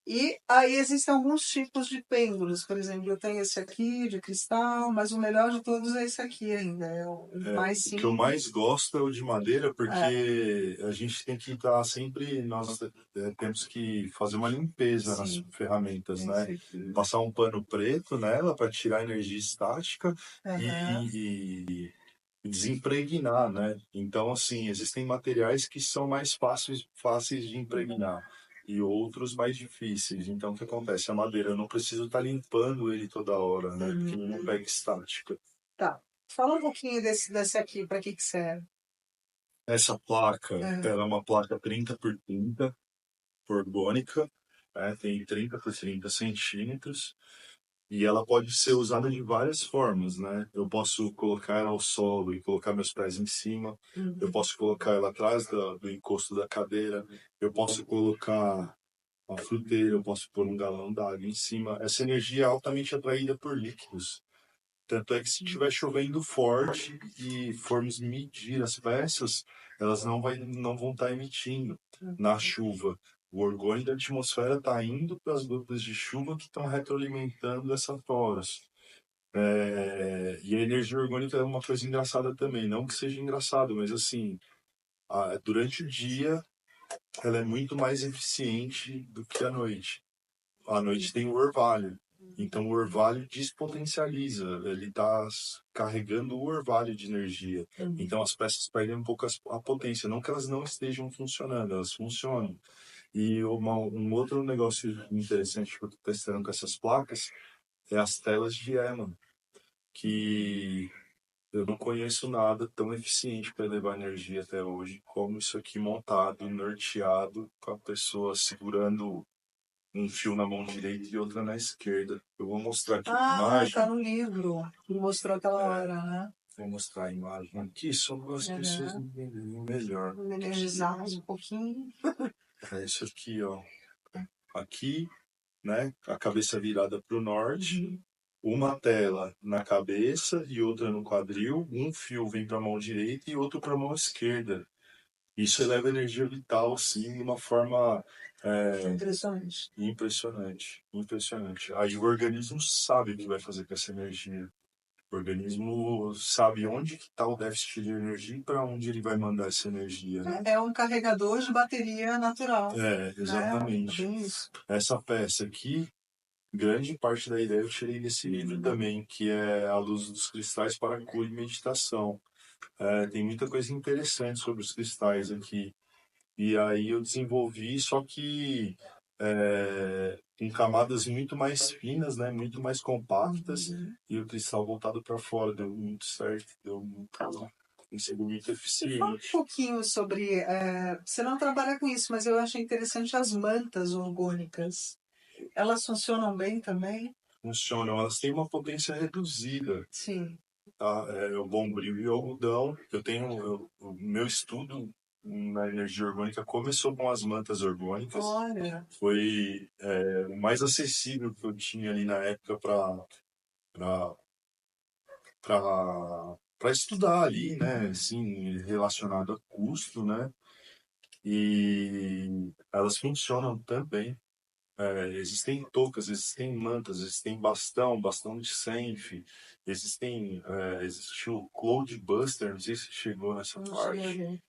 E aí existem alguns tipos de pêndulos. Por exemplo, eu tenho esse aqui de cristal, mas o melhor de todos é esse aqui ainda. É o mais simples. O que eu mais gosto é o de madeira, porque a gente tem que estar sempre. Nós temos que fazer uma limpeza nas ferramentas, né? Passar um pano preto nela para tirar a energia estática e desimpregnar, né? Então, assim, existem materiais que são mais fáceis de impregnar e outros mais difíceis. Então, o que acontece? A madeira, eu não preciso estar limpando ele toda hora, né? Porque ele não pega estática. Tá. Fala um pouquinho desse aqui, para que serve? Essa placa, ela é uma placa 30 por 30, orgânica, né? Tem 30 por 30 centímetros. E ela pode ser usada de várias formas, né? Eu posso colocar ela ao solo e colocar meus pés em cima. Eu posso colocar ela atrás do encosto da cadeira. Eu posso colocar uma fruteira, eu posso pôr um galão d'água em cima. Essa energia é altamente atraída por líquidos. Tanto é que se estiver chovendo forte e formos medir as peças, elas não vão estar emitindo na chuva. O orgônio da atmosfera está indo para as gotas de chuva que estão retroalimentando essa toras. E a energia orgânica é uma coisa engraçada também. Não que seja engraçado, mas assim, durante o dia ela é muito mais eficiente do que à noite. À noite tem o orvalho. Então o orvalho despotencializa, ele está carregando o orvalho de energia. Então as peças perdem um pouco a potência. Não que elas não estejam funcionando, elas funcionam. E um outro negócio interessante que eu estou testando com essas placas é as telas de Eman, que Eu não conheço nada tão eficiente para levar energia até hoje como isso aqui montado, norteado, com a pessoa segurando um fio na mão direita e outra na esquerda. Eu vou mostrar aqui a imagem. Tá no livro. Me mostrou aquela hora, né? Vou mostrar a imagem aqui só para as pessoas entenderem melhor. Vou me energizar mais um pouquinho. É isso aqui, ó. Aqui, né? A cabeça virada para o norte. Uma tela na cabeça e outra no quadril. Um fio vem para a mão direita e outro para a mão esquerda. Isso eleva a energia vital, sim, de uma forma Impressionante. impressionante. Impressionante. Aí o organismo sabe o que vai fazer com essa energia. O organismo sabe onde que está o déficit de energia e para onde ele vai mandar essa energia. Né? É um carregador de bateria natural. Exatamente. Né? Isso. Essa peça aqui, grande parte da ideia eu tirei desse livro também, que é A Luz dos Cristais para a Cura e Meditação. Tem muita coisa interessante sobre os cristais aqui. E aí eu desenvolvi, só que em camadas muito mais finas, né? Muito mais compactas, e o cristal voltado para fora. Deu muito certo, deu muito, muito eficiente. Fala um pouquinho sobre. Você não trabalha com isso, mas eu achei interessante as mantas orgânicas. Elas funcionam bem também? Funcionam, elas têm uma potência reduzida. Sim. Tá? O bombril e o algodão. O meu estudo na energia orgânica começou com as mantas orgânicas. Olha. Foi o mais acessível que eu tinha ali na época para estudar ali, né? Assim, relacionado a custo, né? E elas funcionam também. Existem toucas, existem mantas, existem bastão de senf, existe o Cloud Buster, não sei se chegou nessa parte.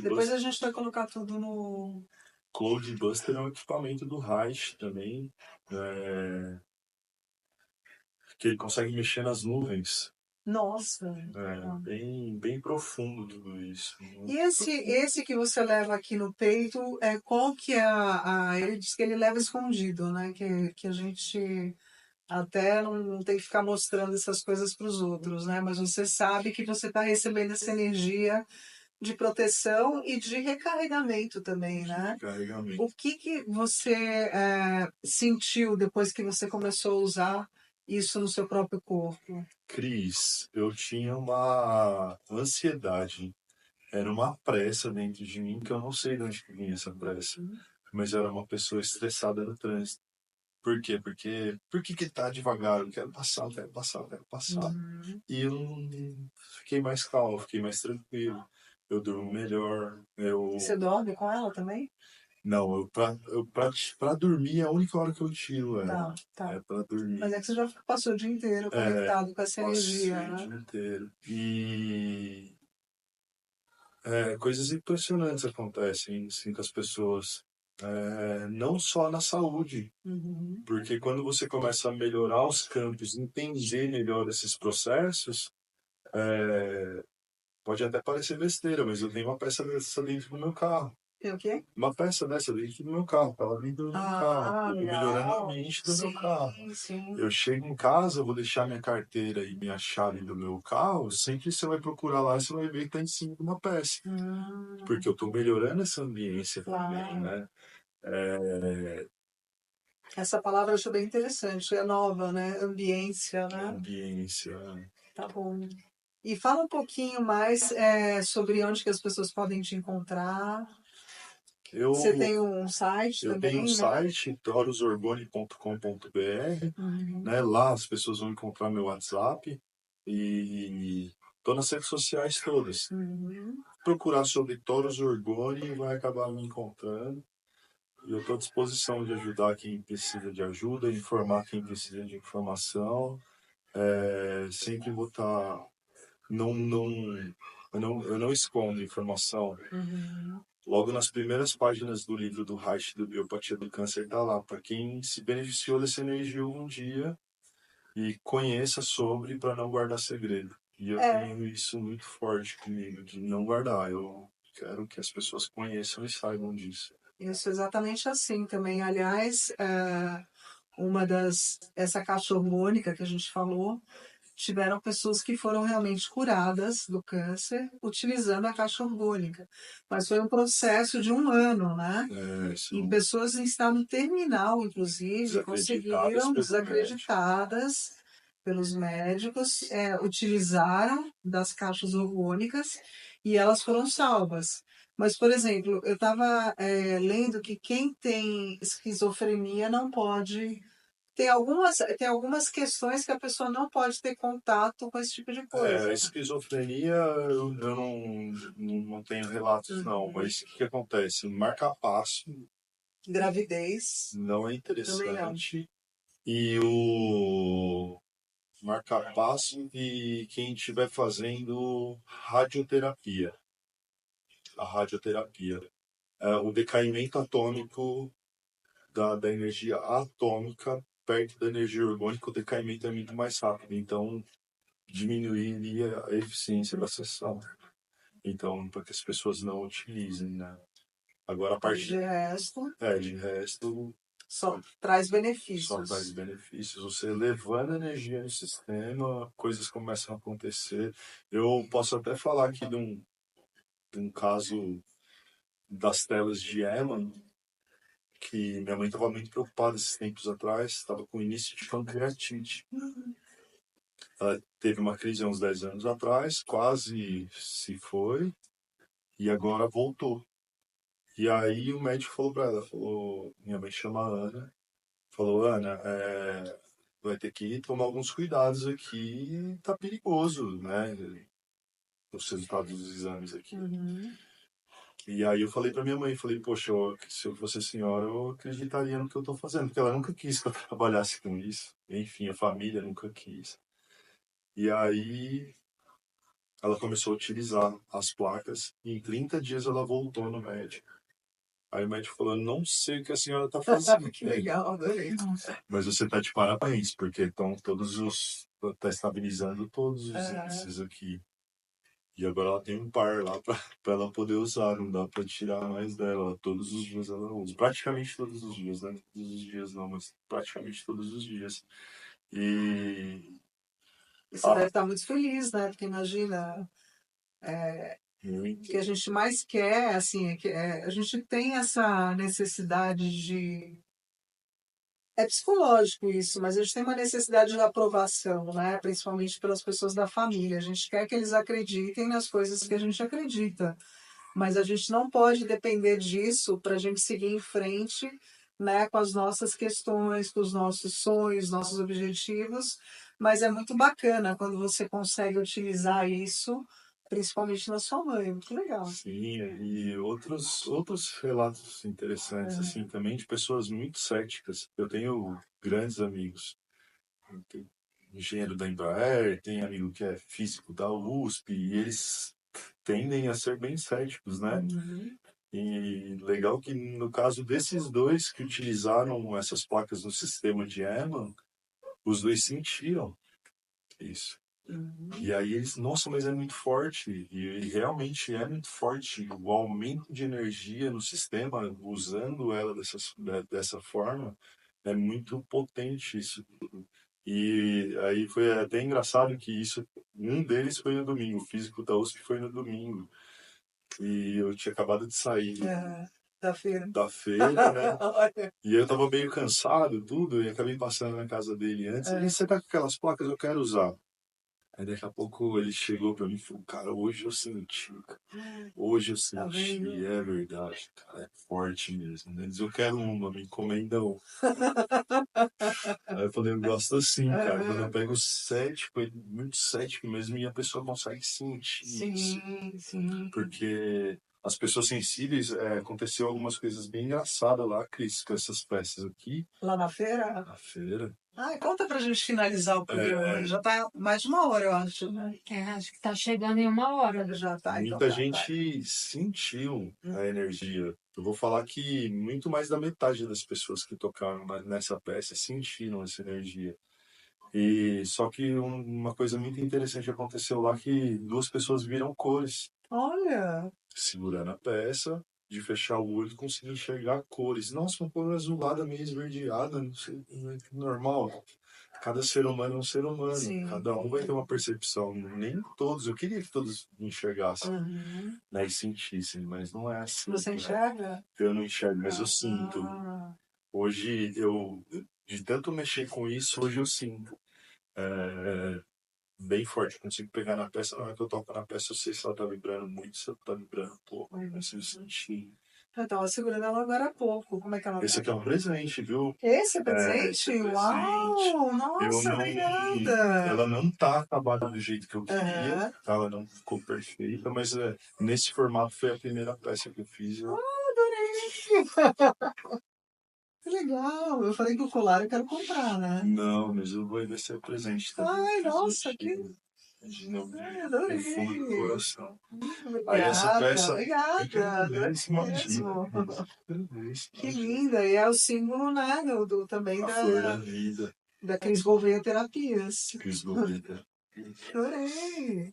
Depois a gente vai colocar tudo no. Cloud Buster é um equipamento do Reich também, que ele consegue mexer nas nuvens. Nossa. Bem profundo tudo isso. E esse que você leva aqui no peito, qual que é ele diz que ele leva escondido, né? Que a gente até não tem que ficar mostrando essas coisas para os outros, né? Mas você sabe que você está recebendo essa energia de proteção e de recarregamento também, né? Carregamento. O que você sentiu depois que você começou a usar isso no seu próprio corpo? Cris, eu tinha uma ansiedade. Era uma pressa dentro de mim que eu não sei de onde que vinha essa pressa. Mas eu era uma pessoa estressada no trânsito. Por quê? Porque por que tá devagar? Eu quero passar, eu quero passar, eu quero passar. E eu fiquei mais calmo, fiquei mais tranquilo. Eu durmo melhor. Você dorme com ela também? Não, pra dormir é a única hora que eu tiro ela. Tá. É pra dormir. Mas é que você já passou o dia inteiro conectado com essa energia, Passei o né? dia inteiro. E coisas impressionantes acontecem assim, com as pessoas. Não só na saúde, porque quando você começa a melhorar os campos, entender melhor esses processos, pode até parecer besteira, mas eu tenho uma peça dessa dentro do meu carro. Tem o quê? Uma peça dessa dentro do meu carro, tá lá dentro do meu carro. Eu tô melhorando o ambiente do meu carro. Sim. Eu chego em casa, eu vou deixar minha carteira e minha chave do meu carro, sempre você vai procurar lá, você vai ver que tá em cima de uma peça. Porque eu tô melhorando essa ambiência também, né? Essa palavra eu acho bem interessante, é nova, né? Ambiência, né? Ambiência. Tá bom. E fala um pouquinho mais sobre onde que as pessoas podem te encontrar. Você tem um site eu também, tenho um né? site, torosorgone.com.br, né? Lá as pessoas vão encontrar meu WhatsApp e tô nas redes sociais todas. Procurar sobre Toros Orgone vai acabar me encontrando. E eu estou à disposição de ajudar quem precisa de ajuda, informar quem precisa de informação. Sempre vou estar. Eu não escondo informação. Logo nas primeiras páginas do livro do Reich do Biopatia do Câncer está lá, para quem se beneficiou dessa energia algum dia e conheça sobre para não guardar segredo. E eu tenho isso muito forte comigo, de não guardar. Eu quero que as pessoas conheçam e saibam disso. Isso, exatamente assim também. Aliás, essa caixa hormônica que a gente falou, tiveram pessoas que foram realmente curadas do câncer utilizando a caixa orgânica. Mas foi um processo de 1 ano, né? E pessoas em estado terminal, inclusive, conseguiram, desacreditadas pelos médicos, utilizaram das caixas orgânicas e elas foram salvas. Mas, por exemplo, eu estava lendo que quem tem esquizofrenia não pode. Tem algumas questões que a pessoa não pode ter contato com esse tipo de coisa. A esquizofrenia eu não tenho relatos, não. Mas o que acontece? Marca-passo Gravidez. não é Também não. interessante. E o marca-passo de quem estiver fazendo radioterapia. A radioterapia. O decaimento atômico da energia atômica perto da energia orgânica, o decaimento é muito mais rápido. Então, diminuiria a eficiência da sessão. Então, para que as pessoas não utilizem, né? Agora, a parte de resto, só traz benefícios. Só traz benefícios. Você levando energia no sistema, coisas começam a acontecer. Eu posso até falar aqui de um caso das telas de Eman, que minha mãe estava muito preocupada esses tempos atrás, estava com início de pancreatite. Ela teve uma crise há uns 10 anos atrás, quase se foi, e agora voltou. E aí o médico falou para ela, minha mãe chama Ana, falou, Ana, vai ter que tomar alguns cuidados aqui, tá perigoso, né? Os resultados dos exames aqui. Uhum. E aí eu falei para minha mãe, poxa, se eu fosse a senhora, eu acreditaria no que eu tô fazendo, porque ela nunca quis que eu trabalhasse com isso. Enfim, a família nunca quis. E aí ela começou a utilizar as placas e em 30 dias ela voltou no médico. Aí o médico falou, não sei o que a senhora está fazendo. Que legal, adorei. Mas você está de parabéns, porque estão está estabilizando todos os índices aqui. E agora ela tem um par lá para ela poder usar, não dá para tirar mais dela. Todos os dias ela usa. Praticamente todos os dias, né? Todos os dias não, mas praticamente todos os dias. E você deve estar muito feliz, né? Porque imagina, o que a gente mais quer, assim, a gente tem essa necessidade de. É psicológico isso, mas a gente tem uma necessidade de aprovação, né? Principalmente pelas pessoas da família. A gente quer que eles acreditem nas coisas que a gente acredita, mas a gente não pode depender disso para a gente seguir em frente, né? Com as nossas questões, com os nossos sonhos, nossos objetivos. Mas é muito bacana quando você consegue utilizar isso, principalmente na sua mãe. Muito legal. Sim, e outros relatos interessantes, assim, também de pessoas muito céticas. Eu tenho grandes amigos. Tem engenheiro da Embraer, tem amigo que é físico da USP, e eles tendem a ser bem céticos, né? Uhum. E legal que no caso desses dois que utilizaram essas placas no sistema de Eman, os dois sentiram isso. Uhum. E aí eles, nossa, mas é muito forte. E realmente é muito forte. O aumento de energia no sistema, usando ela dessa forma, é muito potente isso. E aí foi até engraçado que um deles foi no domingo, o físico da USP foi no domingo. E eu tinha acabado de sair Da feira. da feira, né? E eu tava meio cansado, tudo, e acabei passando na casa dele antes. E você tá com aquelas placas, eu quero usar. Aí daqui a pouco ele chegou pra mim e falou, cara, hoje eu senti, cara. Hoje eu senti, é verdade, cara, é forte mesmo. Né? Diz, eu quero uma, me encomenda um. Aí eu falei, eu gosto assim, cara. Quando eu pego cético, muito cético mesmo, e a pessoa consegue sentir isso. Sim. Porque as pessoas sensíveis, aconteceu algumas coisas bem engraçadas lá, Cris, com essas peças aqui. Lá na feira? Na feira. Conta pra gente finalizar o programa. Já tá mais de 1 hora, eu acho, né? Acho que tá chegando em 1 hora. Já tá, então Muita tá, gente sentiu a energia. Eu vou falar que muito mais da metade das pessoas que tocaram nessa peça sentiram essa energia. E só que uma coisa muito interessante aconteceu lá que duas pessoas viram cores Olha! segurando a peça de fechar o olho e conseguir enxergar cores. Nossa, uma cor azulada, meio esverdeada, não sei, normal. Cada ser humano é um ser humano. Sim. Cada um vai ter uma percepção. Nem todos. Eu queria que todos enxergassem, Uhum. né? E sentissem, mas não é assim. Você né? enxerga? Eu não enxergo, mas eu sinto. Ah, Hoje, de tanto mexer com isso, hoje eu sinto. Bem forte. Consigo pegar na peça, na hora que eu toco na peça, eu sei se ela tá vibrando muito, se ela tá vibrando pouco. Assim, eu senti. eu tava segurando ela agora há pouco. Como é que ela Esse tá? aqui é um presente, viu? Esse é Esse presente? é presente. Uau! Eu Nossa, não. obrigada! Ela não tá acabada do jeito que eu queria, Aham. tá? Ela não ficou perfeita, mas nesse formato foi a primeira peça que eu fiz. Adorei! Que legal! Eu falei que o colar eu quero comprar, né? Não, mas eu vou ver se é presente também. Ai, nossa, que. Imagina, eu Ai, no fundo do adorei! coração. Aí essa Obrigada, peça. obrigada, adorei mesmo. Que linda! E é o símbolo, né, também A flor da vida. da Cris Gouveia Terapias. Cris Gouveia. Adorei!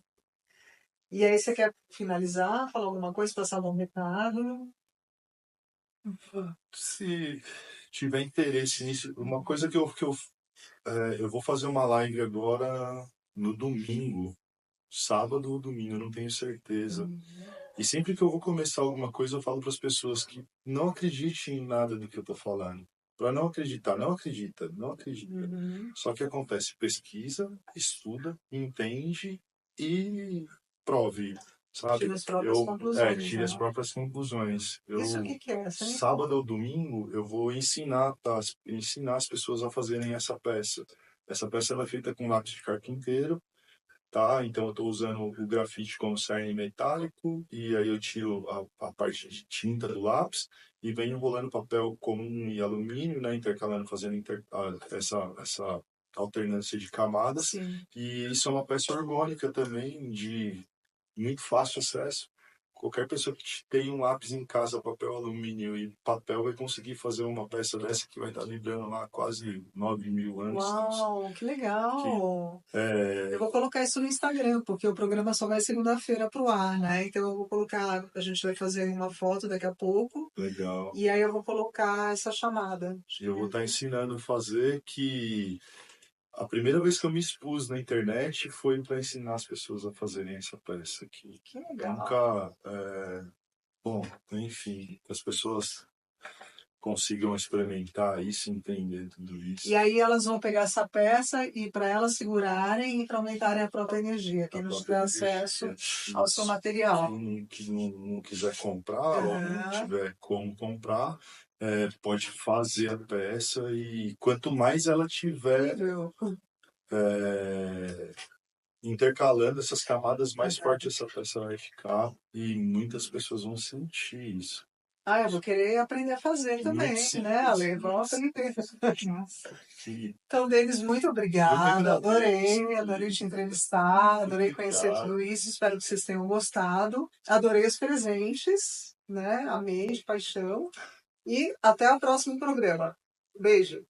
E aí, você quer finalizar, falar alguma coisa, passar algum recado? Se tiver interesse nisso, uma coisa eu vou fazer uma live agora no domingo, sábado ou domingo, eu não tenho certeza. E sempre que eu vou começar alguma coisa, eu falo para as pessoas que não acreditem em nada do que eu tô falando. Para não acreditar, não acredita, não acredita. Uhum. Só que acontece, pesquisa, estuda, entende e prove, sabe? Tira as próprias conclusões, Tire as né? próprias conclusões. Isso o que que é? Você nem Sábado ou domingo, eu vou ensinar, tá? Ensinar as pessoas a fazerem essa peça. Essa peça ela é feita com lápis de carpinteiro, tá? Então eu estou usando o grafite como cerne metálico e aí eu tiro a parte de tinta do lápis e venho enrolando papel comum e alumínio, né? Intercalando, fazendo essa alternância de camadas. Sim. E isso é uma peça orgânica também, de muito fácil acesso. Qualquer pessoa que tem um lápis em casa, papel alumínio e papel vai conseguir fazer uma peça dessa que vai estar vibrando lá quase 9.000 anos. Uau, que legal! Eu vou colocar isso no Instagram, porque o programa só vai segunda-feira pro ar, né? Então eu vou colocar, a gente vai fazer uma foto daqui a pouco, Legal. e aí eu vou colocar essa chamada. Eu vou estar ensinando a fazer que a primeira vez que eu me expus na internet foi para ensinar as pessoas a fazerem essa peça aqui. Que Eu legal! nunca, bom, enfim, que as pessoas consigam experimentar isso, entender tudo isso. E aí elas vão pegar essa peça e para elas segurarem e para aumentarem a própria energia, quem não tiver acesso ao seu material. Quem não quiser comprar ou não tiver como comprar, pode fazer a peça e quanto mais ela tiver intercalando essas camadas, mais forte essa peça vai ficar e muitas pessoas vão sentir isso. Ah, eu vou querer aprender a fazer também, né, Ale? Vamos aprender. Então, Denis, muito obrigada. Adorei te entrevistar, adorei conhecer tudo isso. Espero que vocês tenham gostado. Adorei os presentes, né? Amei de paixão. E até o próximo programa. Beijo.